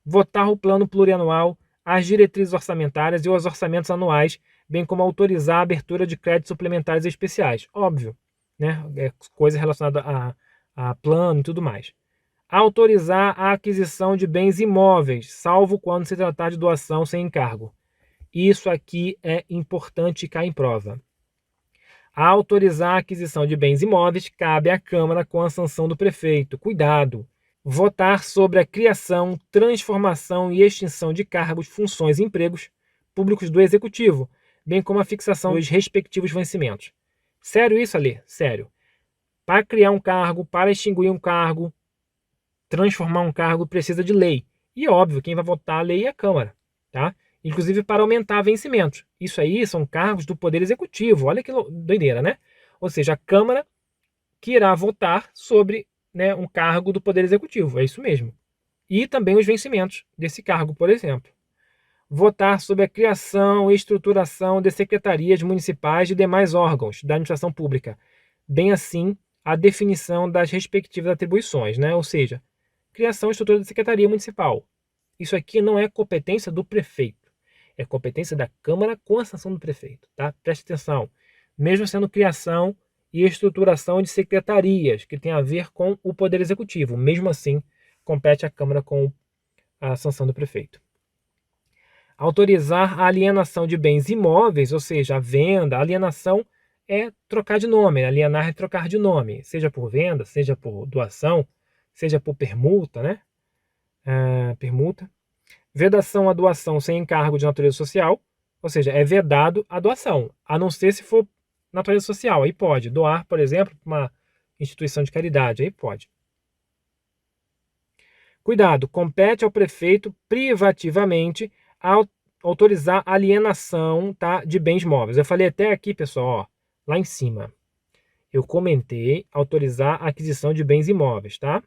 votar o plano plurianual, as diretrizes orçamentárias e os orçamentos anuais, bem como autorizar a abertura de créditos suplementares especiais, óbvio, né? É coisa relacionada a plano e tudo mais. Autorizar a aquisição de bens imóveis, salvo quando se tratar de doação sem encargo. Isso aqui é importante e cai em prova. A autorizar a aquisição de bens imóveis cabe à Câmara com a sanção do prefeito. Cuidado! Votar sobre a criação, transformação e extinção de cargos, funções e empregos públicos do Executivo, bem como a fixação dos respectivos vencimentos. Sério isso, Alê? Sério. Para criar um cargo, para extinguir um cargo, transformar um cargo, precisa de lei. E óbvio, quem vai votar a lei é a Câmara, tá? Inclusive para aumentar vencimentos. Isso aí são cargos do Poder Executivo. Olha que doideira, né? Ou seja, a Câmara que irá votar sobre, né, um cargo do Poder Executivo. É isso mesmo. E também os vencimentos desse cargo, por exemplo. Votar sobre a criação e estruturação de secretarias municipais e demais órgãos da administração pública. Bem assim, a definição das respectivas atribuições, né? Ou seja, criação e estrutura da secretaria municipal. Isso aqui não é competência do prefeito. É competência da Câmara com a sanção do prefeito, tá? Preste atenção. Mesmo sendo criação e estruturação de secretarias, que tem a ver com o Poder Executivo, mesmo assim, compete à Câmara com a sanção do prefeito. Autorizar a alienação de bens imóveis, ou seja, a venda, a alienação é trocar de nome, alienar é trocar de nome, seja por venda, seja por doação, seja por permuta, né? Permuta. Vedação à doação sem encargo de natureza social, ou seja, é vedado a doação, a não ser se for natureza social, aí pode. Doar, por exemplo, para uma instituição de caridade, aí pode. Cuidado, compete ao prefeito privativamente autorizar a alienação, tá, de bens móveis. Eu falei até aqui, pessoal, ó, lá em cima. Eu comentei autorizar a aquisição de bens imóveis, tá?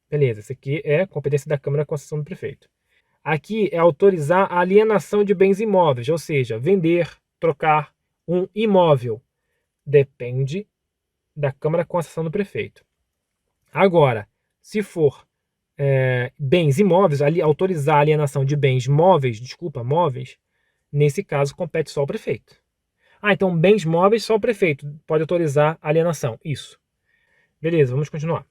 Beleza, isso aqui é competência da Câmara com a sanção do prefeito. Aqui é autorizar a alienação de bens imóveis, ou seja, vender, trocar um imóvel. Depende da Câmara com a sanção do prefeito. Agora, se for bens imóveis, ali, autorizar a alienação de bens móveis, móveis, nesse caso compete só ao prefeito. Então bens móveis só o prefeito pode autorizar a alienação. Isso. Beleza, vamos continuar.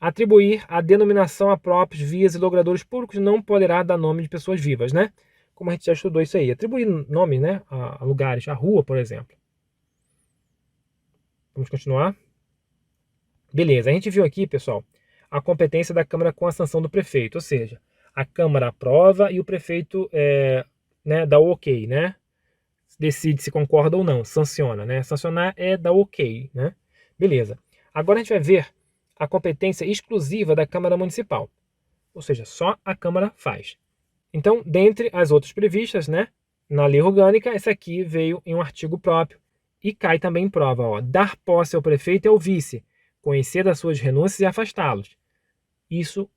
Atribuir a denominação a próprios, vias e logradouros públicos não poderá dar nome de pessoas vivas, né? Como a gente já estudou isso aí. Atribuir nome, né, a lugares, a rua, por exemplo. Vamos continuar. Beleza, a gente viu aqui, pessoal, a competência da Câmara com a sanção do prefeito, ou seja, a Câmara aprova e o prefeito dá o ok, né? Decide se concorda ou não, sanciona, né? Sancionar é dar ok, né? Beleza. Agora a gente vai ver a competência exclusiva da Câmara Municipal, ou seja, só a Câmara faz. Então, dentre as outras previstas, né, na lei orgânica, essa aqui veio em um artigo próprio e cai também em prova, ó, dar posse ao prefeito e ao vice, conhecer das suas renúncias e afastá-los. Isso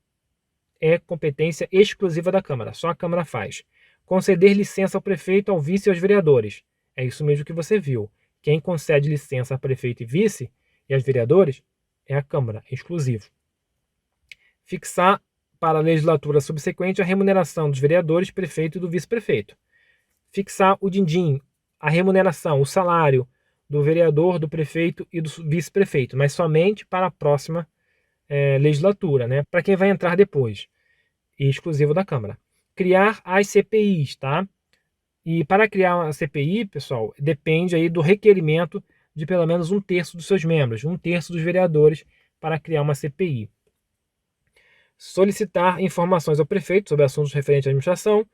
é competência exclusiva da Câmara, só a Câmara faz. Conceder licença ao prefeito, ao vice e aos vereadores. É isso mesmo que você viu. Quem concede licença a prefeito e vice e aos vereadores é a Câmara, é exclusivo. Fixar para a legislatura subsequente a remuneração dos vereadores, prefeito e do vice-prefeito. Fixar o din-din, a remuneração, o salário do vereador, do prefeito e do vice-prefeito, mas somente para a próxima legislatura, né? Para quem vai entrar depois, e exclusivo da Câmara. Criar as CPIs, tá? E para criar uma CPI, pessoal, depende aí do requerimento de pelo menos 1/3 dos seus membros, 1/3 dos vereadores, para criar uma CPI. Solicitar informações ao prefeito sobre assuntos referentes à administração,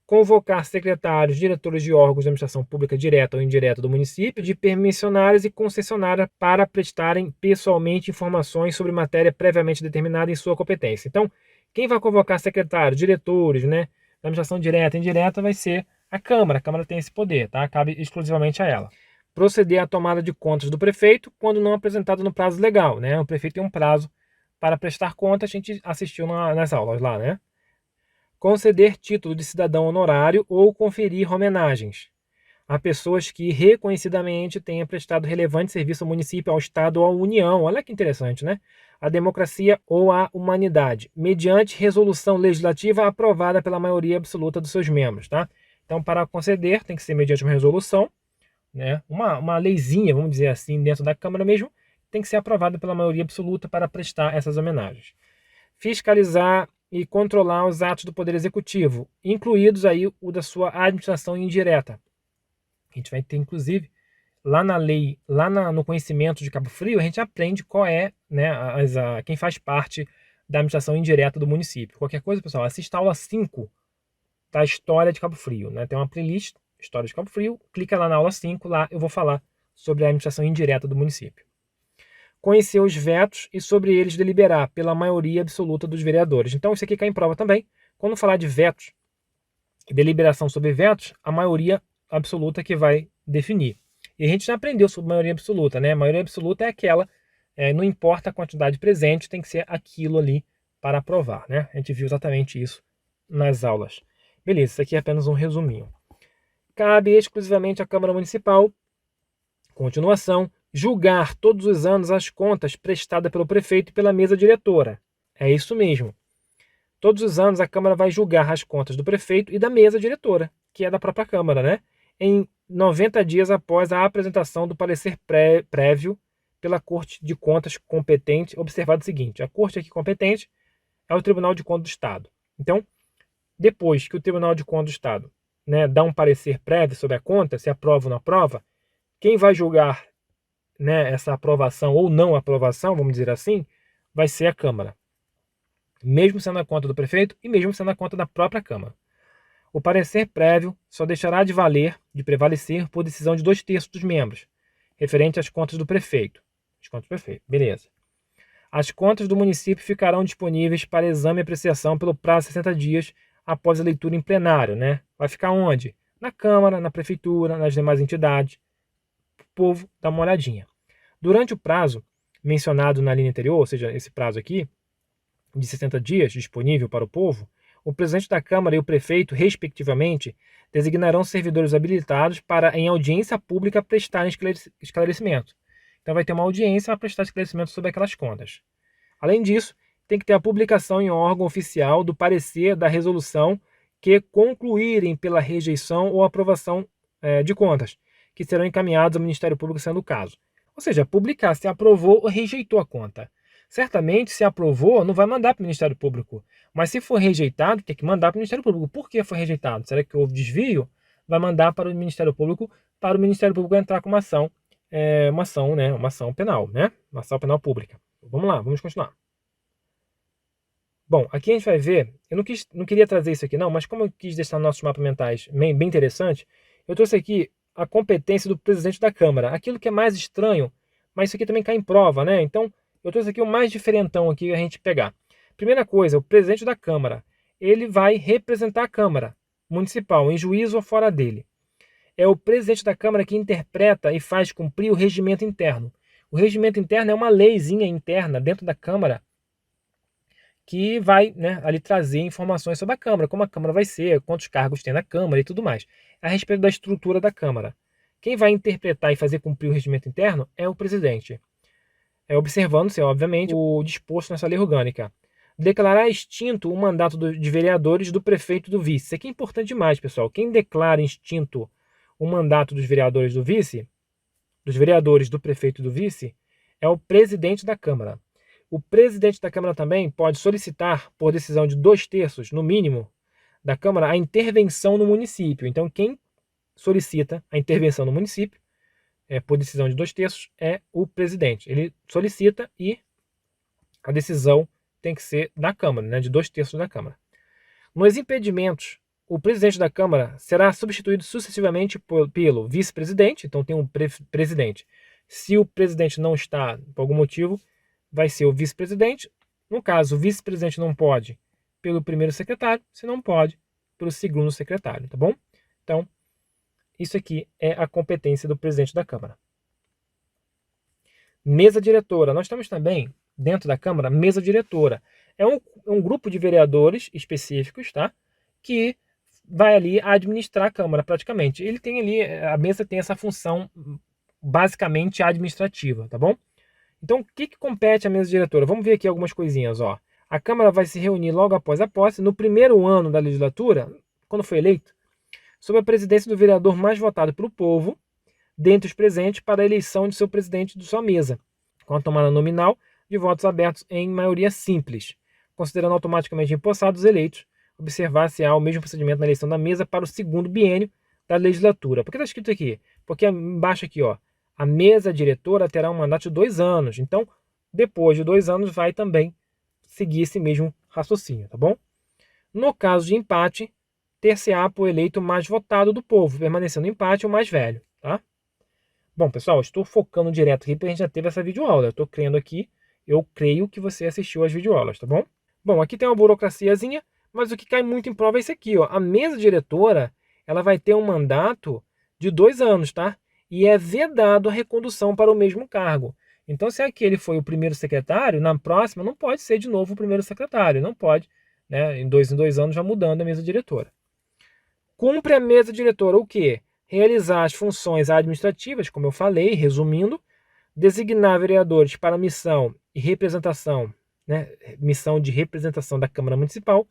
convocar secretários, diretores de órgãos de administração pública direta ou indireta do município, de permissionárias e concessionárias para prestarem pessoalmente informações sobre matéria previamente determinada em sua competência. Então, quem vai convocar secretários, diretores, né, da administração direta e indireta vai ser a Câmara. A Câmara tem esse poder, tá? Cabe exclusivamente a ela. Proceder à tomada de contas do prefeito quando não apresentado no prazo legal, né? O prefeito tem um prazo para prestar contas, a gente assistiu nas aulas lá, né? Conceder título de cidadão honorário ou conferir homenagens a pessoas que reconhecidamente tenham prestado relevante serviço ao município, ao Estado ou à União. Olha que interessante, né? A democracia ou à humanidade, mediante resolução legislativa aprovada pela maioria absoluta dos seus membros, tá? Então, para conceder, tem que ser mediante uma resolução, né? Uma leizinha, vamos dizer assim, dentro da Câmara mesmo, tem que ser aprovada pela maioria absoluta para prestar essas homenagens. Fiscalizar e controlar os atos do Poder Executivo, incluídos aí o da sua administração indireta. A gente vai ter, inclusive, lá na lei, no conhecimento de Cabo Frio, a gente aprende qual é, né, quem faz parte da administração indireta do município. Qualquer coisa, pessoal, assista a aula 5 da História de Cabo Frio, né? Tem uma playlist, História de Cabo Frio, clica lá na aula 5, lá eu vou falar sobre a administração indireta do município. Conhecer os vetos e sobre eles deliberar pela maioria absoluta dos vereadores. Então isso aqui cai em prova também. Quando falar de vetos e deliberação sobre vetos, a maioria absoluta que vai definir. E a gente já aprendeu sobre maioria absoluta, né? A maioria absoluta é aquela, não importa a quantidade presente, tem que ser aquilo ali para aprovar, né? A gente viu exatamente isso nas aulas. Beleza, isso aqui é apenas um resuminho. Cabe exclusivamente à Câmara Municipal, continuação, julgar todos os anos as contas prestadas pelo prefeito e pela mesa diretora. É isso mesmo. Todos os anos a Câmara vai julgar as contas do prefeito e da mesa diretora, que é da própria Câmara, né? Em 90 dias após a apresentação do parecer prévio pela Corte de Contas competente, observado o seguinte: a Corte aqui competente é o Tribunal de Contas do Estado. Então, depois que o Tribunal de Contas do Estado, né, dá um parecer prévio sobre a conta, se aprova ou não aprova, quem vai julgar, né, essa aprovação ou não aprovação, vamos dizer assim, vai ser a Câmara. Mesmo sendo a conta do prefeito e mesmo sendo a conta da própria Câmara. O parecer prévio só deixará de valer, de prevalecer, por decisão de 2/3 dos membros, referente às contas do prefeito. As contas do prefeito, beleza. As contas do município ficarão disponíveis para exame e apreciação pelo prazo de 60 dias após a leitura em plenário, né? Vai ficar onde? Na Câmara, na Prefeitura, nas demais entidades. O povo dá uma olhadinha. Durante o prazo mencionado na linha anterior, ou seja, esse prazo aqui, de 60 dias disponível para o povo, o presidente da Câmara e o prefeito, respectivamente, designarão servidores habilitados para, em audiência pública, prestarem esclarecimento. Então vai ter uma audiência para prestar esclarecimento sobre aquelas contas. Além disso, tem que ter a publicação em órgão oficial do parecer da resolução que concluírem pela rejeição ou aprovação de contas, que serão encaminhados ao Ministério Público, sendo o caso. Ou seja, publicar se aprovou ou rejeitou a conta. Certamente, se aprovou, não vai mandar para o Ministério Público. Mas se for rejeitado, tem que mandar para o Ministério Público. Por que foi rejeitado? Será que houve desvio? Vai mandar para o Ministério Público entrar com uma ação, uma ação penal, né? Uma ação penal pública. Vamos lá, vamos continuar. Bom, aqui a gente vai ver, eu não queria trazer isso aqui não, mas como eu quis deixar nossos mapas mentais bem interessante, eu trouxe aqui a competência do presidente da Câmara. Aquilo que é mais estranho, mas isso aqui também cai em prova, né? Então, eu trouxe aqui o mais diferentão aqui a gente pegar. Primeira coisa, o presidente da Câmara, ele vai representar a Câmara Municipal em juízo ou fora dele. É o presidente da Câmara que interpreta e faz cumprir o regimento interno. O regimento interno é uma leizinha interna dentro da Câmara que vai, né, ali trazer informações sobre a Câmara, como a Câmara vai ser, quantos cargos tem na Câmara e tudo mais, a respeito da estrutura da Câmara. Quem vai interpretar e fazer cumprir o regimento interno é o presidente. Observando-se, obviamente, o disposto nessa lei orgânica. Declarar extinto o mandato de vereadores do prefeito e do vice. Isso aqui é importante demais, pessoal. Quem declara extinto o mandato dos vereadores do vice, dos vereadores do prefeito e do vice, é o presidente da Câmara. O presidente da Câmara também pode solicitar, por decisão de 2/3, no mínimo, da Câmara, a intervenção no município. Então, quem solicita a intervenção no município, por decisão de 2/3, é o presidente. Ele solicita e a decisão tem que ser da Câmara, né, de 2/3 da Câmara. Nos impedimentos o presidente da Câmara será substituído sucessivamente pelo vice-presidente, então tem um presidente. Se o presidente não está, por algum motivo, vai ser o vice-presidente. No caso, o vice-presidente não pode pelo primeiro secretário, se não pode pelo segundo secretário, tá bom? Então, isso aqui é a competência do presidente da Câmara. Mesa diretora. Nós temos também, dentro da Câmara, mesa diretora. É um grupo de vereadores específicos, tá? Que vai ali administrar a Câmara, praticamente. Ele tem ali, a mesa tem essa função basicamente administrativa, tá bom? Então, o que compete à mesa diretora? Vamos ver aqui algumas coisinhas, ó. A Câmara vai se reunir logo após a posse, no primeiro ano da legislatura, quando foi eleito, sob a presidência do vereador mais votado pelo povo, dentre os presentes, para a eleição de seu presidente de sua mesa, com a tomada nominal de votos abertos em maioria simples, considerando automaticamente empossados os eleitos, observar se há o mesmo procedimento na eleição da mesa para o segundo biênio da legislatura. Por que está escrito aqui? Porque embaixo aqui, ó, a mesa diretora terá um mandato de 2 anos. Então, depois de 2 anos, vai também seguir esse mesmo raciocínio, tá bom? No caso de empate, ter-se-á por eleito mais votado do povo, permanecendo o empate o mais velho, tá? Bom, pessoal, estou focando direto aqui porque a gente já teve essa videoaula. Eu estou crendo aqui, eu creio que você assistiu às videoaulas, tá bom? Bom, aqui tem uma burocraciazinha, mas o que cai muito em prova é isso aqui, ó. A mesa diretora, ela vai ter um mandato de 2 anos, tá? E é vedado a recondução para o mesmo cargo. Então, se aquele foi o primeiro secretário, na próxima não pode ser de novo o primeiro secretário, não pode, né? Em dois anos já mudando a mesa diretora. Cumpre a mesa diretora o quê? Realizar as funções administrativas, como eu falei, resumindo, designar vereadores para missão e representação, né? Missão de representação da Câmara Municipal.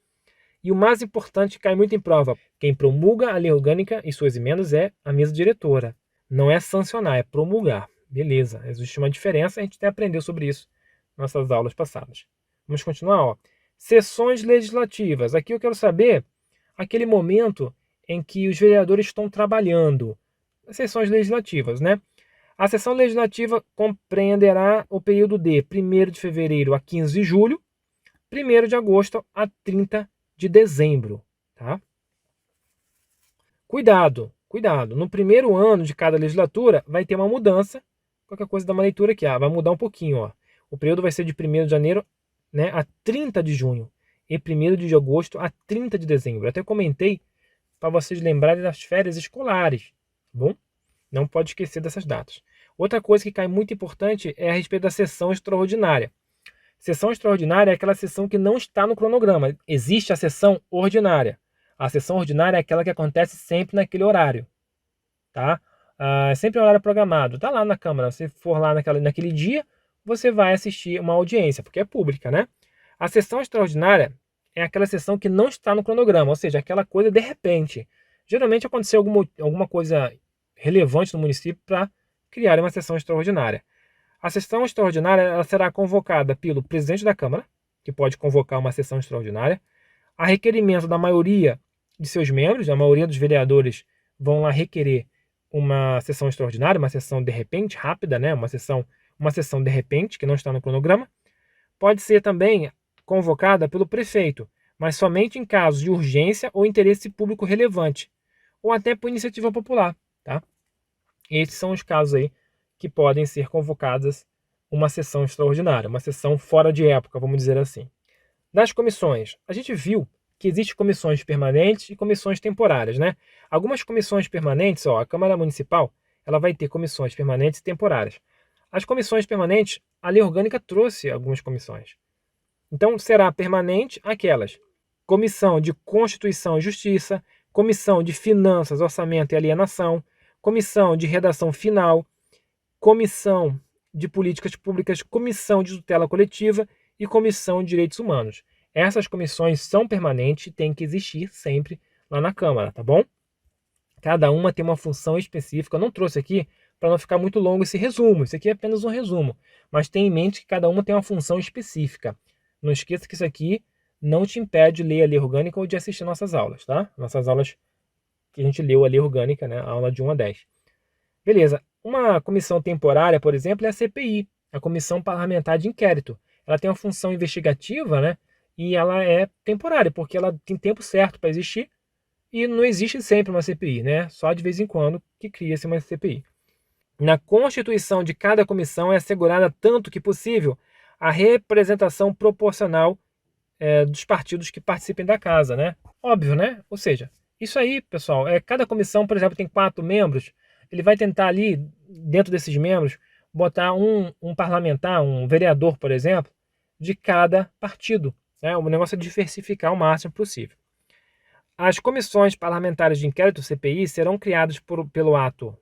E o mais importante, cai muito em prova, quem promulga a lei orgânica e suas emendas é a mesa diretora. Não é sancionar, é promulgar. Beleza, existe uma diferença, a gente até aprendeu sobre isso nas nossas aulas passadas. Vamos continuar, ó. Sessões legislativas. Aqui eu quero saber aquele momento em que os vereadores estão trabalhando. Sessões legislativas, né? A sessão legislativa compreenderá o período de 1º de fevereiro a 15 de julho, 1º de agosto a 30 de dezembro, tá? Cuidado, cuidado. No primeiro ano de cada legislatura vai ter uma mudança. Qualquer coisa dá uma leitura aqui, vai mudar um pouquinho, ó. O período vai ser de 1º de janeiro, né, a 30 de junho e 1º de agosto a 30 de dezembro. Eu até comentei para vocês lembrarem das férias escolares, tá bom? Não pode esquecer dessas datas. Outra coisa que cai muito importante é a respeito da sessão extraordinária. Sessão extraordinária é aquela sessão que não está no cronograma. Existe a sessão ordinária. A sessão ordinária é aquela que acontece sempre naquele horário, tá? Sempre horário programado. Tá lá na Câmara. Se for lá naquele dia, você vai assistir uma audiência, porque é pública, né? A sessão extraordinária é aquela sessão que não está no cronograma, ou seja, aquela coisa de repente. Geralmente aconteceu alguma coisa relevante no município para criar uma sessão extraordinária. A sessão extraordinária ela será convocada pelo presidente da Câmara, que pode convocar uma sessão extraordinária, a requerimento da maioria de seus membros, a maioria dos vereadores vão lá requerer uma sessão extraordinária, uma sessão de repente, rápida, né? Uma sessão de repente, que não está no cronograma. Pode ser também convocada pelo prefeito, mas somente em casos de urgência ou interesse público relevante, ou até por iniciativa popular, tá? Esses são os casos aí que podem ser convocadas uma sessão extraordinária, uma sessão fora de época, vamos dizer assim. Nas comissões, a gente viu que existem comissões permanentes e comissões temporárias, né? Algumas comissões permanentes, ó, a Câmara Municipal, ela vai ter comissões permanentes e temporárias. As comissões permanentes, a lei orgânica trouxe algumas comissões. Então, será permanente aquelas: Comissão de Constituição e Justiça, Comissão de Finanças, Orçamento e Alienação, Comissão de Redação Final, Comissão de Políticas Públicas, Comissão de Tutela Coletiva e Comissão de Direitos Humanos. Essas comissões são permanentes e têm que existir sempre lá na Câmara, tá bom? Cada uma tem uma função específica. Eu não trouxe aqui para não ficar muito longo esse resumo. Isso aqui é apenas um resumo. Mas tenha em mente que cada uma tem uma função específica. Não esqueça que isso aqui não te impede de ler a lei orgânica ou de assistir nossas aulas, tá? Nossas aulas que a gente leu a lei orgânica, né? A aula de 1 a 10. Beleza. Uma comissão temporária, por exemplo, é a CPI, a Comissão Parlamentar de Inquérito. Ela tem uma função investigativa, né? E ela é temporária, porque ela tem tempo certo para existir, e não existe sempre uma CPI, né? Só de vez em quando que cria-se uma CPI. Na constituição de cada comissão é assegurada, tanto que possível, a representação proporcional dos partidos que participem da casa, né? Óbvio, né? Ou seja, isso aí, pessoal, cada comissão, por exemplo, tem 4 membros, ele vai tentar ali, dentro desses membros, botar um parlamentar, um vereador, por exemplo, de cada partido. Né? O negócio é diversificar o máximo possível. As comissões parlamentares de inquérito, CPI, serão criadas por ato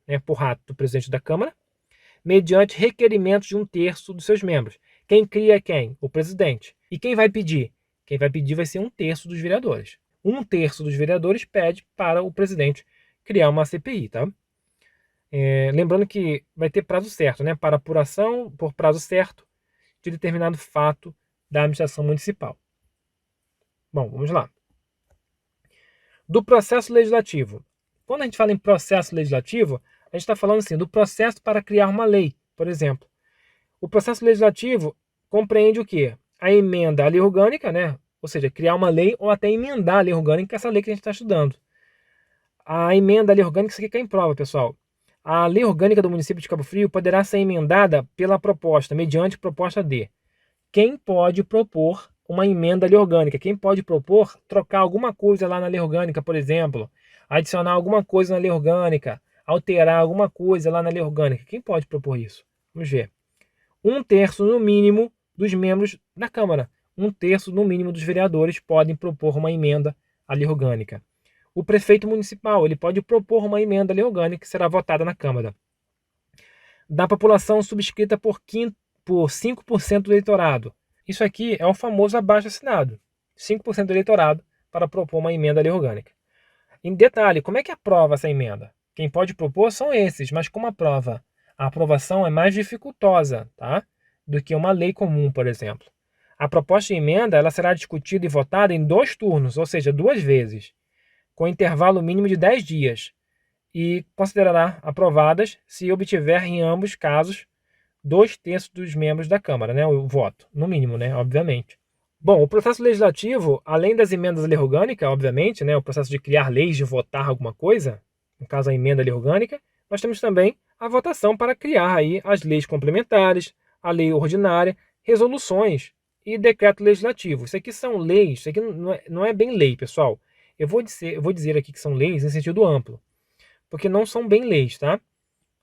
do presidente da Câmara, mediante requerimento de 1/3 dos seus membros. Quem cria é quem? O presidente. E quem vai pedir? Quem vai pedir vai ser 1/3 dos vereadores. 1/3 dos vereadores pede para o presidente criar uma CPI, tá? Lembrando que vai ter prazo certo, né? Para apuração por prazo certo de determinado fato da administração municipal. Bom, vamos lá. Do processo legislativo. Quando a gente fala em processo legislativo, a gente está falando assim, do processo para criar uma lei, por exemplo. O processo legislativo compreende o quê? A emenda à lei orgânica, né? Ou seja, criar uma lei ou até emendar a lei orgânica, que é essa lei que a gente está estudando. A emenda à lei orgânica, isso aqui cai em prova, pessoal. A lei orgânica do município de Cabo Frio poderá ser emendada pela proposta, mediante proposta de quem pode propor uma emenda à lei orgânica, quem pode propor trocar alguma coisa lá na lei orgânica, por exemplo, adicionar alguma coisa na lei orgânica, alterar alguma coisa lá na lei orgânica. Quem pode propor isso? Vamos ver. 1/3 no mínimo dos membros da Câmara. 1/3 no mínimo dos vereadores podem propor uma emenda à lei orgânica. O prefeito municipal ele pode propor uma emenda à lei orgânica que será votada na Câmara. Da população subscrita por 5% do eleitorado. Isso aqui é o famoso abaixo-assinado. 5% do eleitorado para propor uma emenda à lei orgânica. Em detalhe, como é que aprova essa emenda? Quem pode propor são esses, mas como aprova? A aprovação é mais dificultosa, tá? Do que uma lei comum, por exemplo. A proposta de emenda ela será discutida e votada em 2 turnos, ou seja, 2 vezes, com intervalo mínimo de 10 dias, e considerará aprovadas se obtiver em ambos casos 2/3 dos membros da Câmara, né? O voto, no mínimo, né? Obviamente. Bom, o processo legislativo, além das emendas à lei orgânica, obviamente, né? O processo de criar leis, de votar alguma coisa, no caso a emenda à lei orgânica, nós temos também a votação para criar aí as leis complementares, a lei ordinária, resoluções e decreto legislativo. Isso aqui são leis, isso aqui não é bem lei, pessoal. Eu vou dizer aqui que são leis em sentido amplo, porque não são bem leis, tá?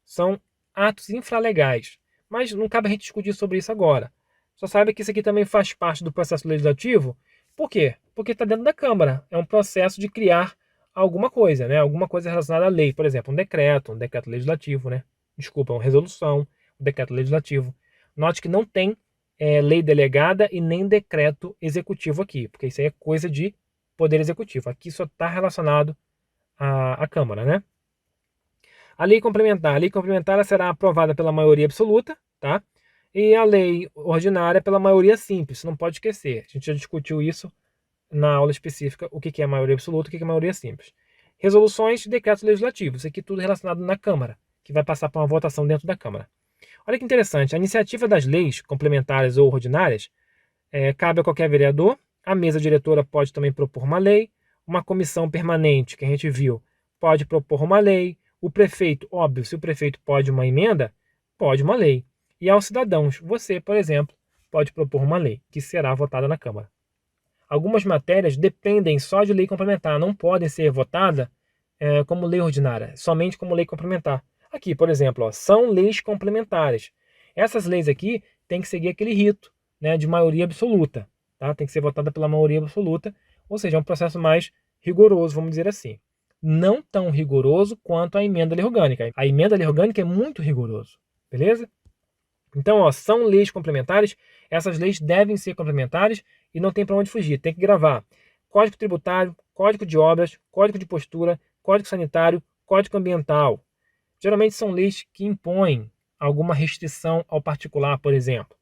São atos infralegais. Mas não cabe a gente discutir sobre isso agora. Só saiba que isso aqui também faz parte do processo legislativo. Por quê? Porque está dentro da Câmara. É um processo de criar alguma coisa, né? Alguma coisa relacionada à lei. Por exemplo, um decreto legislativo, né? Desculpa, uma resolução, um decreto legislativo. Note que não tem lei delegada e nem decreto executivo aqui, porque isso aí é coisa de poder executivo. Aqui só está relacionado à Câmara, né? A lei complementar será aprovada pela maioria absoluta, tá? E a lei ordinária pela maioria simples, você não pode esquecer. A gente já discutiu isso na aula específica, o que é maioria absoluta e o que é maioria simples. Resoluções e decretos legislativos, isso aqui tudo relacionado na Câmara, que vai passar por uma votação dentro da Câmara. Olha que interessante, a iniciativa das leis complementares ou ordinárias cabe a qualquer vereador, a mesa diretora pode também propor uma lei, uma comissão permanente, que a gente viu, pode propor uma lei, o prefeito, óbvio, se o prefeito pode uma emenda, pode uma lei. E aos cidadãos, você, por exemplo, pode propor uma lei, que será votada na Câmara. Algumas matérias dependem só de lei complementar, não podem ser votadas como lei ordinária, somente como lei complementar. Aqui, por exemplo, são leis complementares. Essas leis aqui têm que seguir aquele rito, né, de maioria absoluta. Tá? Tem que ser votada pela maioria absoluta, ou seja, é um processo mais rigoroso, vamos dizer assim. Não tão rigoroso quanto a emenda à lei orgânica. A emenda à lei orgânica é muito rigoroso, beleza? Então, são leis complementares, essas leis devem ser complementares e não tem para onde fugir, tem que gravar. Código tributário, código de obras, código de postura, código sanitário, código ambiental. Geralmente são leis que impõem alguma restrição ao particular, por exemplo.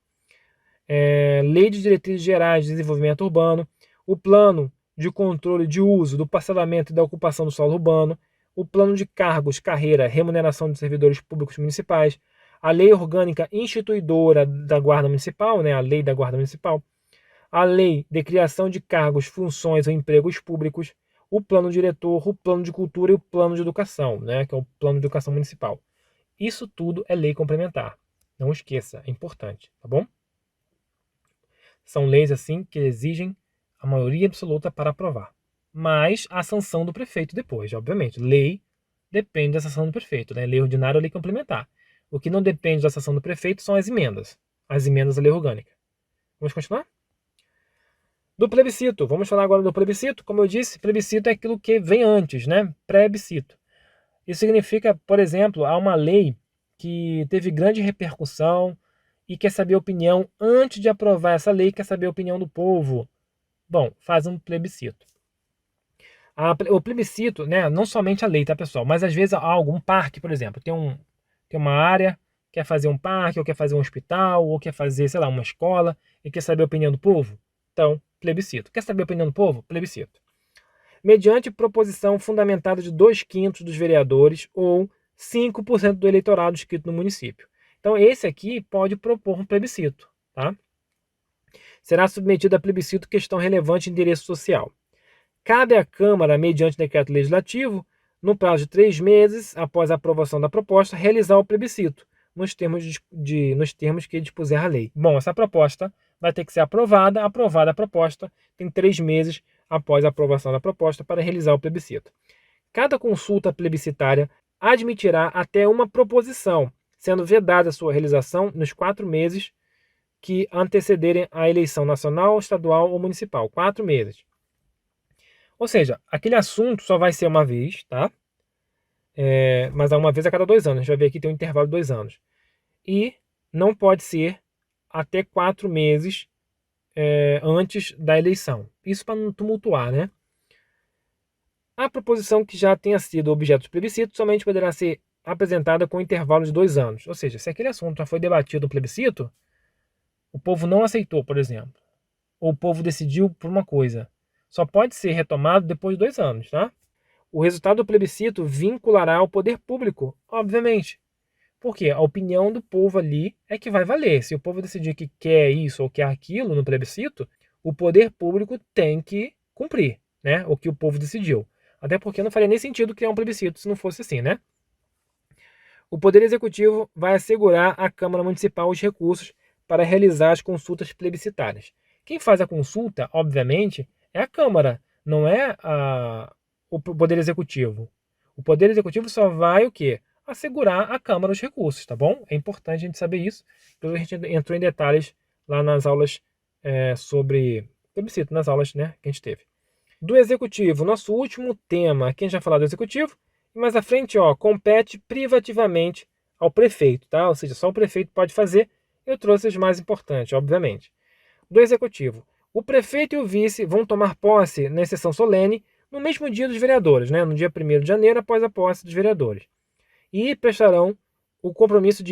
Lei de diretrizes gerais de desenvolvimento urbano, o plano de controle de uso, do parcelamento e da ocupação do solo urbano, o plano de cargos, carreira, remuneração de servidores públicos municipais, a lei orgânica instituidora da Guarda Municipal, né, a lei da Guarda Municipal, a lei de criação de cargos, funções ou empregos públicos, o plano diretor, o plano de cultura e o plano de educação, né, que é o plano de educação municipal. Isso tudo é lei complementar. Não esqueça, é importante, tá bom? São leis assim que exigem a maioria absoluta para aprovar. Mas a sanção do prefeito depois, obviamente. Lei depende da sanção do prefeito, né? Lei ordinária ou lei complementar. O que não depende da sanção do prefeito são as emendas. As emendas à lei orgânica. Vamos continuar? Do plebiscito. Vamos falar agora do plebiscito. Como eu disse, plebiscito é aquilo que vem antes, né? Plebiscito. Isso significa, por exemplo, há uma lei que teve grande repercussão e quer saber a opinião, antes de aprovar essa lei, quer saber a opinião do povo. Bom, faz um plebiscito. O plebiscito, né, não somente a lei, tá, pessoal? Mas às vezes há algum parque, por exemplo, tem uma área, quer fazer um parque, ou quer fazer um hospital, ou quer fazer, sei lá, uma escola, e quer saber a opinião do povo? Então, plebiscito. Quer saber a opinião do povo? Plebiscito. Mediante proposição fundamentada de 2/5 dos vereadores ou 5% do eleitorado inscrito no município. Então, esse aqui pode propor um plebiscito, tá? Será submetido a plebiscito questão relevante de interesse social. Cabe à Câmara, mediante decreto legislativo, no prazo de 3 meses após a aprovação da proposta, realizar o plebiscito, nos termos que dispuser a lei. Bom, essa proposta vai ter que ser aprovada. Aprovada a proposta, tem 3 meses após a aprovação da proposta para realizar o plebiscito. Cada consulta plebiscitária admitirá até uma proposição, sendo vedada sua realização nos 4 meses que antecederem a eleição nacional, estadual ou municipal. 4 meses. Ou seja, aquele assunto só vai ser uma vez, tá? Mas é uma vez a cada 2 anos. A gente vai ver aqui tem um intervalo de 2 anos. E não pode ser até 4 meses antes da eleição. Isso para não tumultuar, né? A proposição que já tenha sido objeto de plebiscito somente poderá ser apresentada com intervalo de 2 anos. Ou seja, se aquele assunto já foi debatido no plebiscito, o povo não aceitou, por exemplo, ou o povo decidiu por uma coisa, só pode ser retomado depois de 2 anos, tá? O resultado do plebiscito vinculará ao poder público, obviamente. Porque a opinião do povo ali é que vai valer. Se o povo decidir que quer isso ou quer aquilo no plebiscito, o poder público tem que cumprir, né, o que o povo decidiu. Até porque não faria nem sentido criar um plebiscito se não fosse assim, né? O Poder Executivo vai assegurar à Câmara Municipal os recursos para realizar as consultas plebiscitárias. Quem faz a consulta, obviamente, é a Câmara, não é o Poder Executivo. O Poder Executivo só vai o quê? Assegurar à Câmara os recursos, tá bom? É importante a gente saber isso. Depois a gente entrou em detalhes lá nas aulas sobre plebiscito, nas aulas, né, que a gente teve. Do Executivo, nosso último tema, aqui a gente vai falar do Executivo, e mais à frente, compete privativamente ao prefeito, tá? Ou seja, só o prefeito pode fazer. Eu trouxe os mais importantes, obviamente. Do Executivo, o prefeito e o vice vão tomar posse na sessão solene no mesmo dia dos vereadores, né? No dia 1º de janeiro, após a posse dos vereadores. E prestarão o compromisso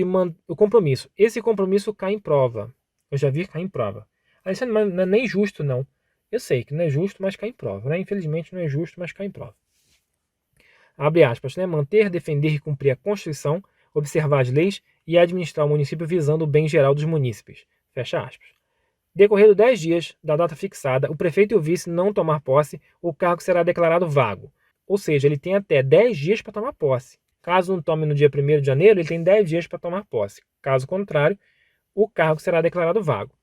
o compromisso. Esse compromisso cai em prova. Eu já vi cair em prova. Alexandre, mas não é nem justo, não. Eu sei que não é justo, mas cai em prova, né? Infelizmente não é justo, mas cai em prova. Abre aspas, né? Manter, defender e cumprir a Constituição, observar as leis e administrar o município visando o bem geral dos munícipes. Fecha aspas. Decorrido 10 dias da data fixada, o prefeito e o vice não tomar posse, o cargo será declarado vago. Ou seja, ele tem até 10 dias para tomar posse. Caso não tome no dia 1º de janeiro, ele tem 10 dias para tomar posse. Caso contrário, o cargo será declarado vago.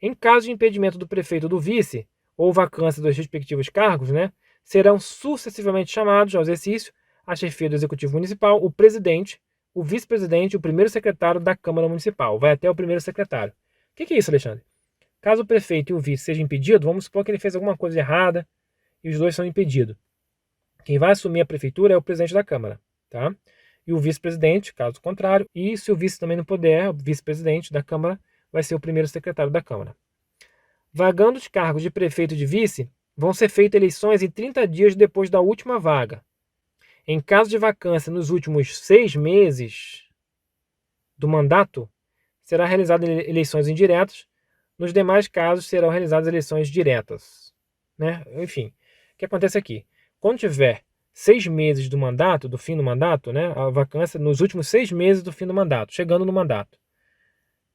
Em caso de impedimento do prefeito ou do vice, ou vacância dos respectivos cargos, né, serão sucessivamente chamados ao exercício a chefia do Executivo Municipal, o presidente, o vice-presidente e o primeiro secretário da Câmara Municipal. Vai até o primeiro secretário. O que é isso, Alexandre? Caso o prefeito e o vice sejam impedidos, vamos supor que ele fez alguma coisa errada e os dois são impedidos. Quem vai assumir a prefeitura é o presidente da Câmara, tá? E o vice-presidente, caso contrário. E se o vice também não puder, o vice-presidente da Câmara vai ser o primeiro secretário da Câmara. Vagando os cargos de prefeito e de vice, vão ser feitas eleições em 30 dias depois da última vaga. Em caso de vacância nos últimos 6 meses do mandato, será realizada eleições indiretas. Nos demais casos, serão realizadas eleições diretas, né? Enfim, o que acontece aqui? Quando tiver 6 meses do mandato, do fim do mandato, né? A vacância nos últimos 6 meses do fim do mandato, chegando no mandato.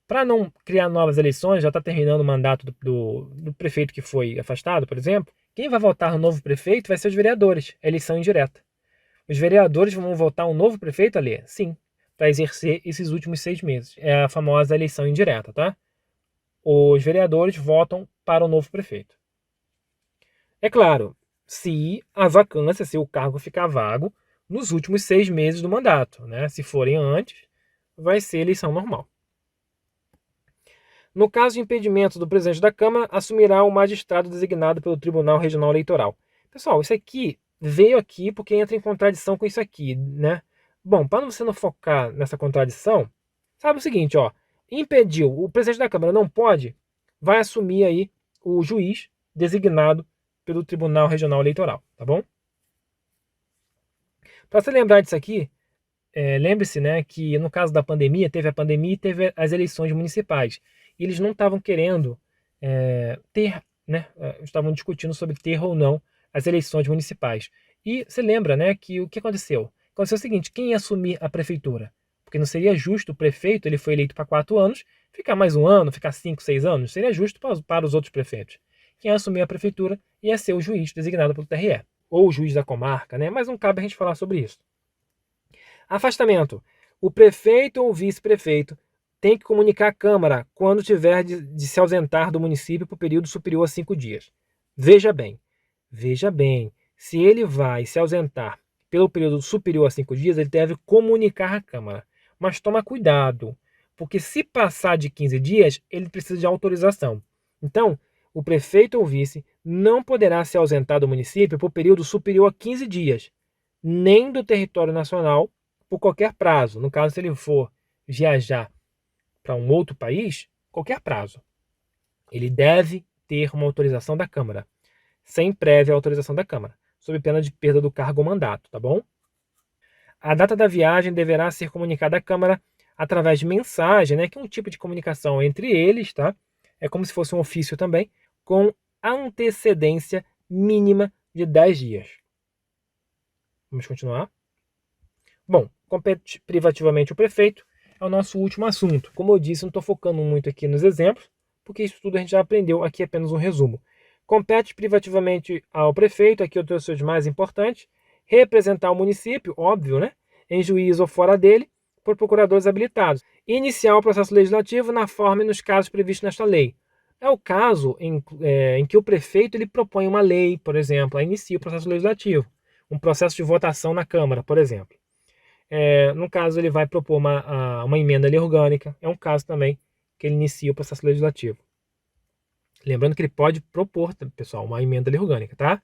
Para não criar novas eleições, já está terminando o mandato do prefeito que foi afastado, por exemplo, Quem vai votar no novo prefeito vai ser os vereadores, eleição indireta. Os vereadores vão votar um novo prefeito, ali? Sim, para exercer esses últimos 6 meses. É a famosa eleição indireta, tá? Os vereadores votam para o novo prefeito. É claro, se a vacância, se o cargo ficar vago nos últimos 6 meses do mandato, né? Se forem antes, vai ser eleição normal. No caso de impedimento do presidente da Câmara, assumirá o magistrado designado pelo Tribunal Regional Eleitoral. Pessoal, isso aqui veio aqui porque entra em contradição com isso aqui, né? Bom, para você não focar nessa contradição, sabe o seguinte, ó, impediu, o presidente da Câmara não pode, vai assumir aí o juiz designado pelo Tribunal Regional Eleitoral, tá bom? Para você lembrar disso aqui, lembre-se, né, que no caso da pandemia, teve a pandemia e teve as eleições municipais. E eles não estavam querendo ter, né, estavam discutindo sobre ter ou não as eleições municipais. E você lembra, né, que o que aconteceu? Aconteceu o seguinte, quem ia assumir a prefeitura? Porque não seria justo o prefeito, ele foi eleito para 4 anos, ficar mais um ano, ficar 5, 6 anos, seria justo para os outros prefeitos. Quem ia assumir a prefeitura ia ser o juiz designado pelo TRE, ou o juiz da comarca, né, mas não cabe a gente falar sobre isso. Afastamento. O prefeito ou vice-prefeito tem que comunicar à Câmara quando tiver de se ausentar do município por período superior a 5 dias. Veja bem, se ele vai se ausentar pelo período superior a 5 dias, ele deve comunicar à Câmara. Mas toma cuidado, porque se passar de 15 dias, ele precisa de autorização. Então, o prefeito ou vice não poderá se ausentar do município por período superior a 15 dias, nem do território nacional, por qualquer prazo. No caso, se ele for viajar para um outro país, qualquer prazo. Ele deve ter uma autorização da Câmara, sem prévia autorização da Câmara, sob pena de perda do cargo ou mandato, tá bom? A data da viagem deverá ser comunicada à Câmara através de mensagem, né, que é um tipo de comunicação entre eles, tá? É como se fosse um ofício também, com antecedência mínima de 10 dias. Vamos continuar? Bom, compete privativamente o prefeito é o nosso último assunto. Como eu disse, não estou focando muito aqui nos exemplos, porque isso tudo a gente já aprendeu, aqui é apenas um resumo. Compete privativamente ao prefeito, aqui eu trouxe os mais importantes, representar o município, óbvio, né? Em juízo ou fora dele, por procuradores habilitados. Iniciar o processo legislativo na forma e nos casos previstos nesta lei. É o caso em que o prefeito ele propõe uma lei, por exemplo, aí inicia o processo legislativo. Um processo de votação na Câmara, por exemplo. No caso, ele vai propor uma emenda lei orgânica. É um caso também que ele inicia o processo legislativo. Lembrando que ele pode propor, pessoal, uma emenda lei orgânica, tá?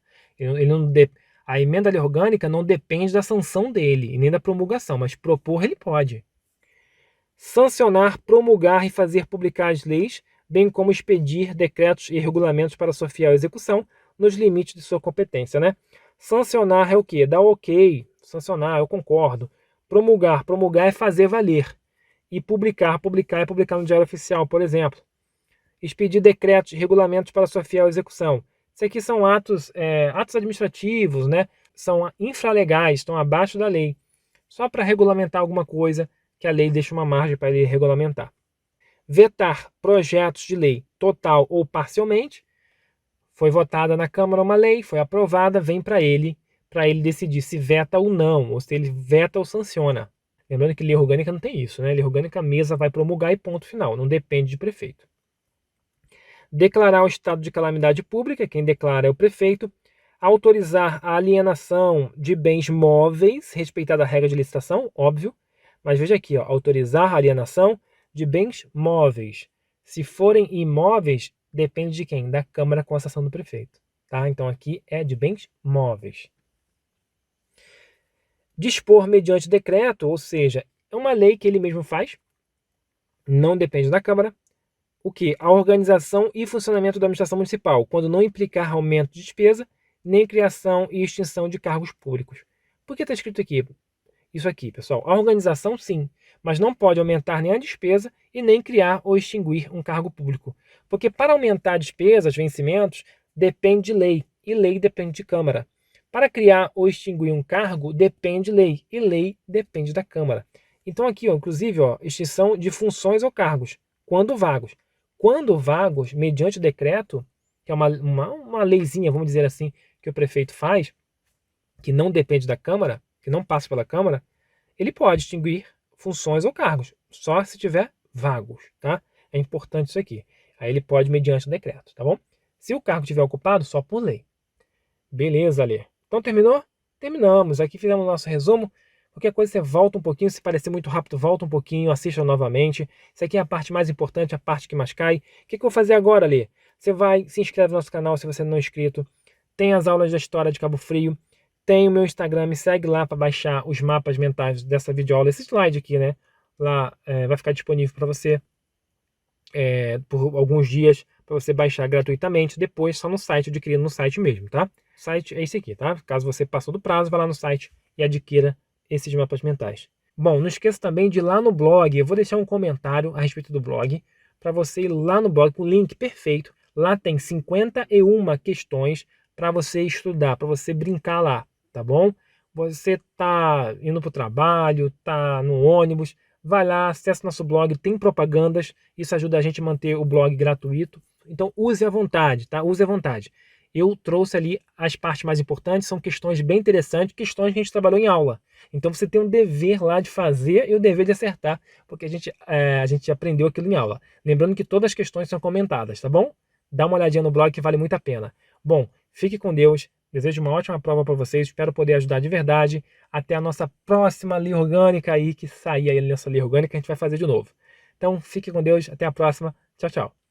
A emenda lei orgânica não depende da sanção dele e nem da promulgação, mas propor ele pode. Sancionar, promulgar e fazer publicar as leis, bem como expedir decretos e regulamentos para sua fiel execução nos limites de sua competência, né? Sancionar é o quê? Dar ok, sancionar, eu concordo. Promulgar é fazer valer. E publicar é publicar no Diário Oficial, por exemplo. Expedir decretos e regulamentos para sua fiel execução. Isso aqui são atos administrativos, né? São infralegais, estão abaixo da lei. Só para regulamentar alguma coisa que a lei deixa uma margem para ele regulamentar. Vetar projetos de lei total ou parcialmente. Foi votada na Câmara uma lei, foi aprovada, vem para ele decidir se veta ou não, ou se ele veta ou sanciona. Lembrando que lei orgânica não tem isso, né? Lei orgânica a mesa vai promulgar e ponto final, não depende de prefeito. Declarar o estado de calamidade pública, quem declara é o prefeito. Autorizar a alienação de bens móveis, respeitada a regra de licitação, óbvio. Mas veja aqui, ó, autorizar a alienação de bens móveis. Se forem imóveis, depende de quem? Da Câmara com a sanção do prefeito. Tá? Então aqui é de bens móveis. Dispor mediante decreto, ou seja, é uma lei que ele mesmo faz, não depende da Câmara. O que? A organização e funcionamento da administração municipal, quando não implicar aumento de despesa, nem criação e extinção de cargos públicos. Por que está escrito aqui? Isso aqui, pessoal. A organização, sim, mas não pode aumentar nem a despesa e nem criar ou extinguir um cargo público. Porque para aumentar despesas, vencimentos, depende de lei, e lei depende de Câmara. Para criar ou extinguir um cargo, depende de lei, e lei depende da Câmara. Então aqui, ó, inclusive, ó, extinção de funções ou cargos, quando vagos. Quando vagos, mediante decreto, que é uma leizinha, vamos dizer assim, que o prefeito faz, que não depende da Câmara, que não passa pela Câmara, ele pode extinguir funções ou cargos, só se tiver vagos, tá? É importante isso aqui. Aí ele pode mediante o decreto, tá bom? Se o cargo estiver ocupado, só por lei. Beleza, Alê. Então terminou? Terminamos. Aqui fizemos o nosso resumo. Qualquer coisa você volta um pouquinho, se parecer muito rápido, volta um pouquinho, assista novamente. Isso aqui é a parte mais importante, a parte que mais cai. O que eu vou fazer agora, Alê? Você vai, se inscreve no nosso canal se você não é inscrito. Tem as aulas da história de Cabo Frio. Tem o meu Instagram, me segue lá para baixar os mapas mentais dessa videoaula. Esse slide aqui, né? Lá vai ficar disponível para você por alguns dias, para você baixar gratuitamente. Depois, só no site, adquirindo no site mesmo, tá? O site é esse aqui, tá? Caso você passou do prazo, vai lá no site e adquira esses mapas mentais. Bom, não esqueça também de ir lá no blog. Eu vou deixar um comentário a respeito do blog para você ir lá no blog com o link perfeito. Lá tem 51 questões para você estudar, para você brincar lá, tá bom? Você tá indo para o trabalho, tá no ônibus, vai lá, acesse nosso blog, tem propagandas, isso ajuda a gente a manter o blog gratuito. Então use à vontade, tá? Use à vontade. Eu trouxe ali as partes mais importantes, são questões bem interessantes, questões que a gente trabalhou em aula. Então você tem um dever lá de fazer e o dever de acertar, porque a gente aprendeu aquilo em aula. Lembrando que todas as questões são comentadas, tá bom? Dá uma olhadinha no blog que vale muito a pena. Bom, fique com Deus, desejo uma ótima prova para vocês, espero poder ajudar de verdade. Até a nossa próxima lei orgânica aí, que sair aí nessa lei orgânica, a gente vai fazer de novo. Então, fique com Deus, até a próxima. Tchau, tchau.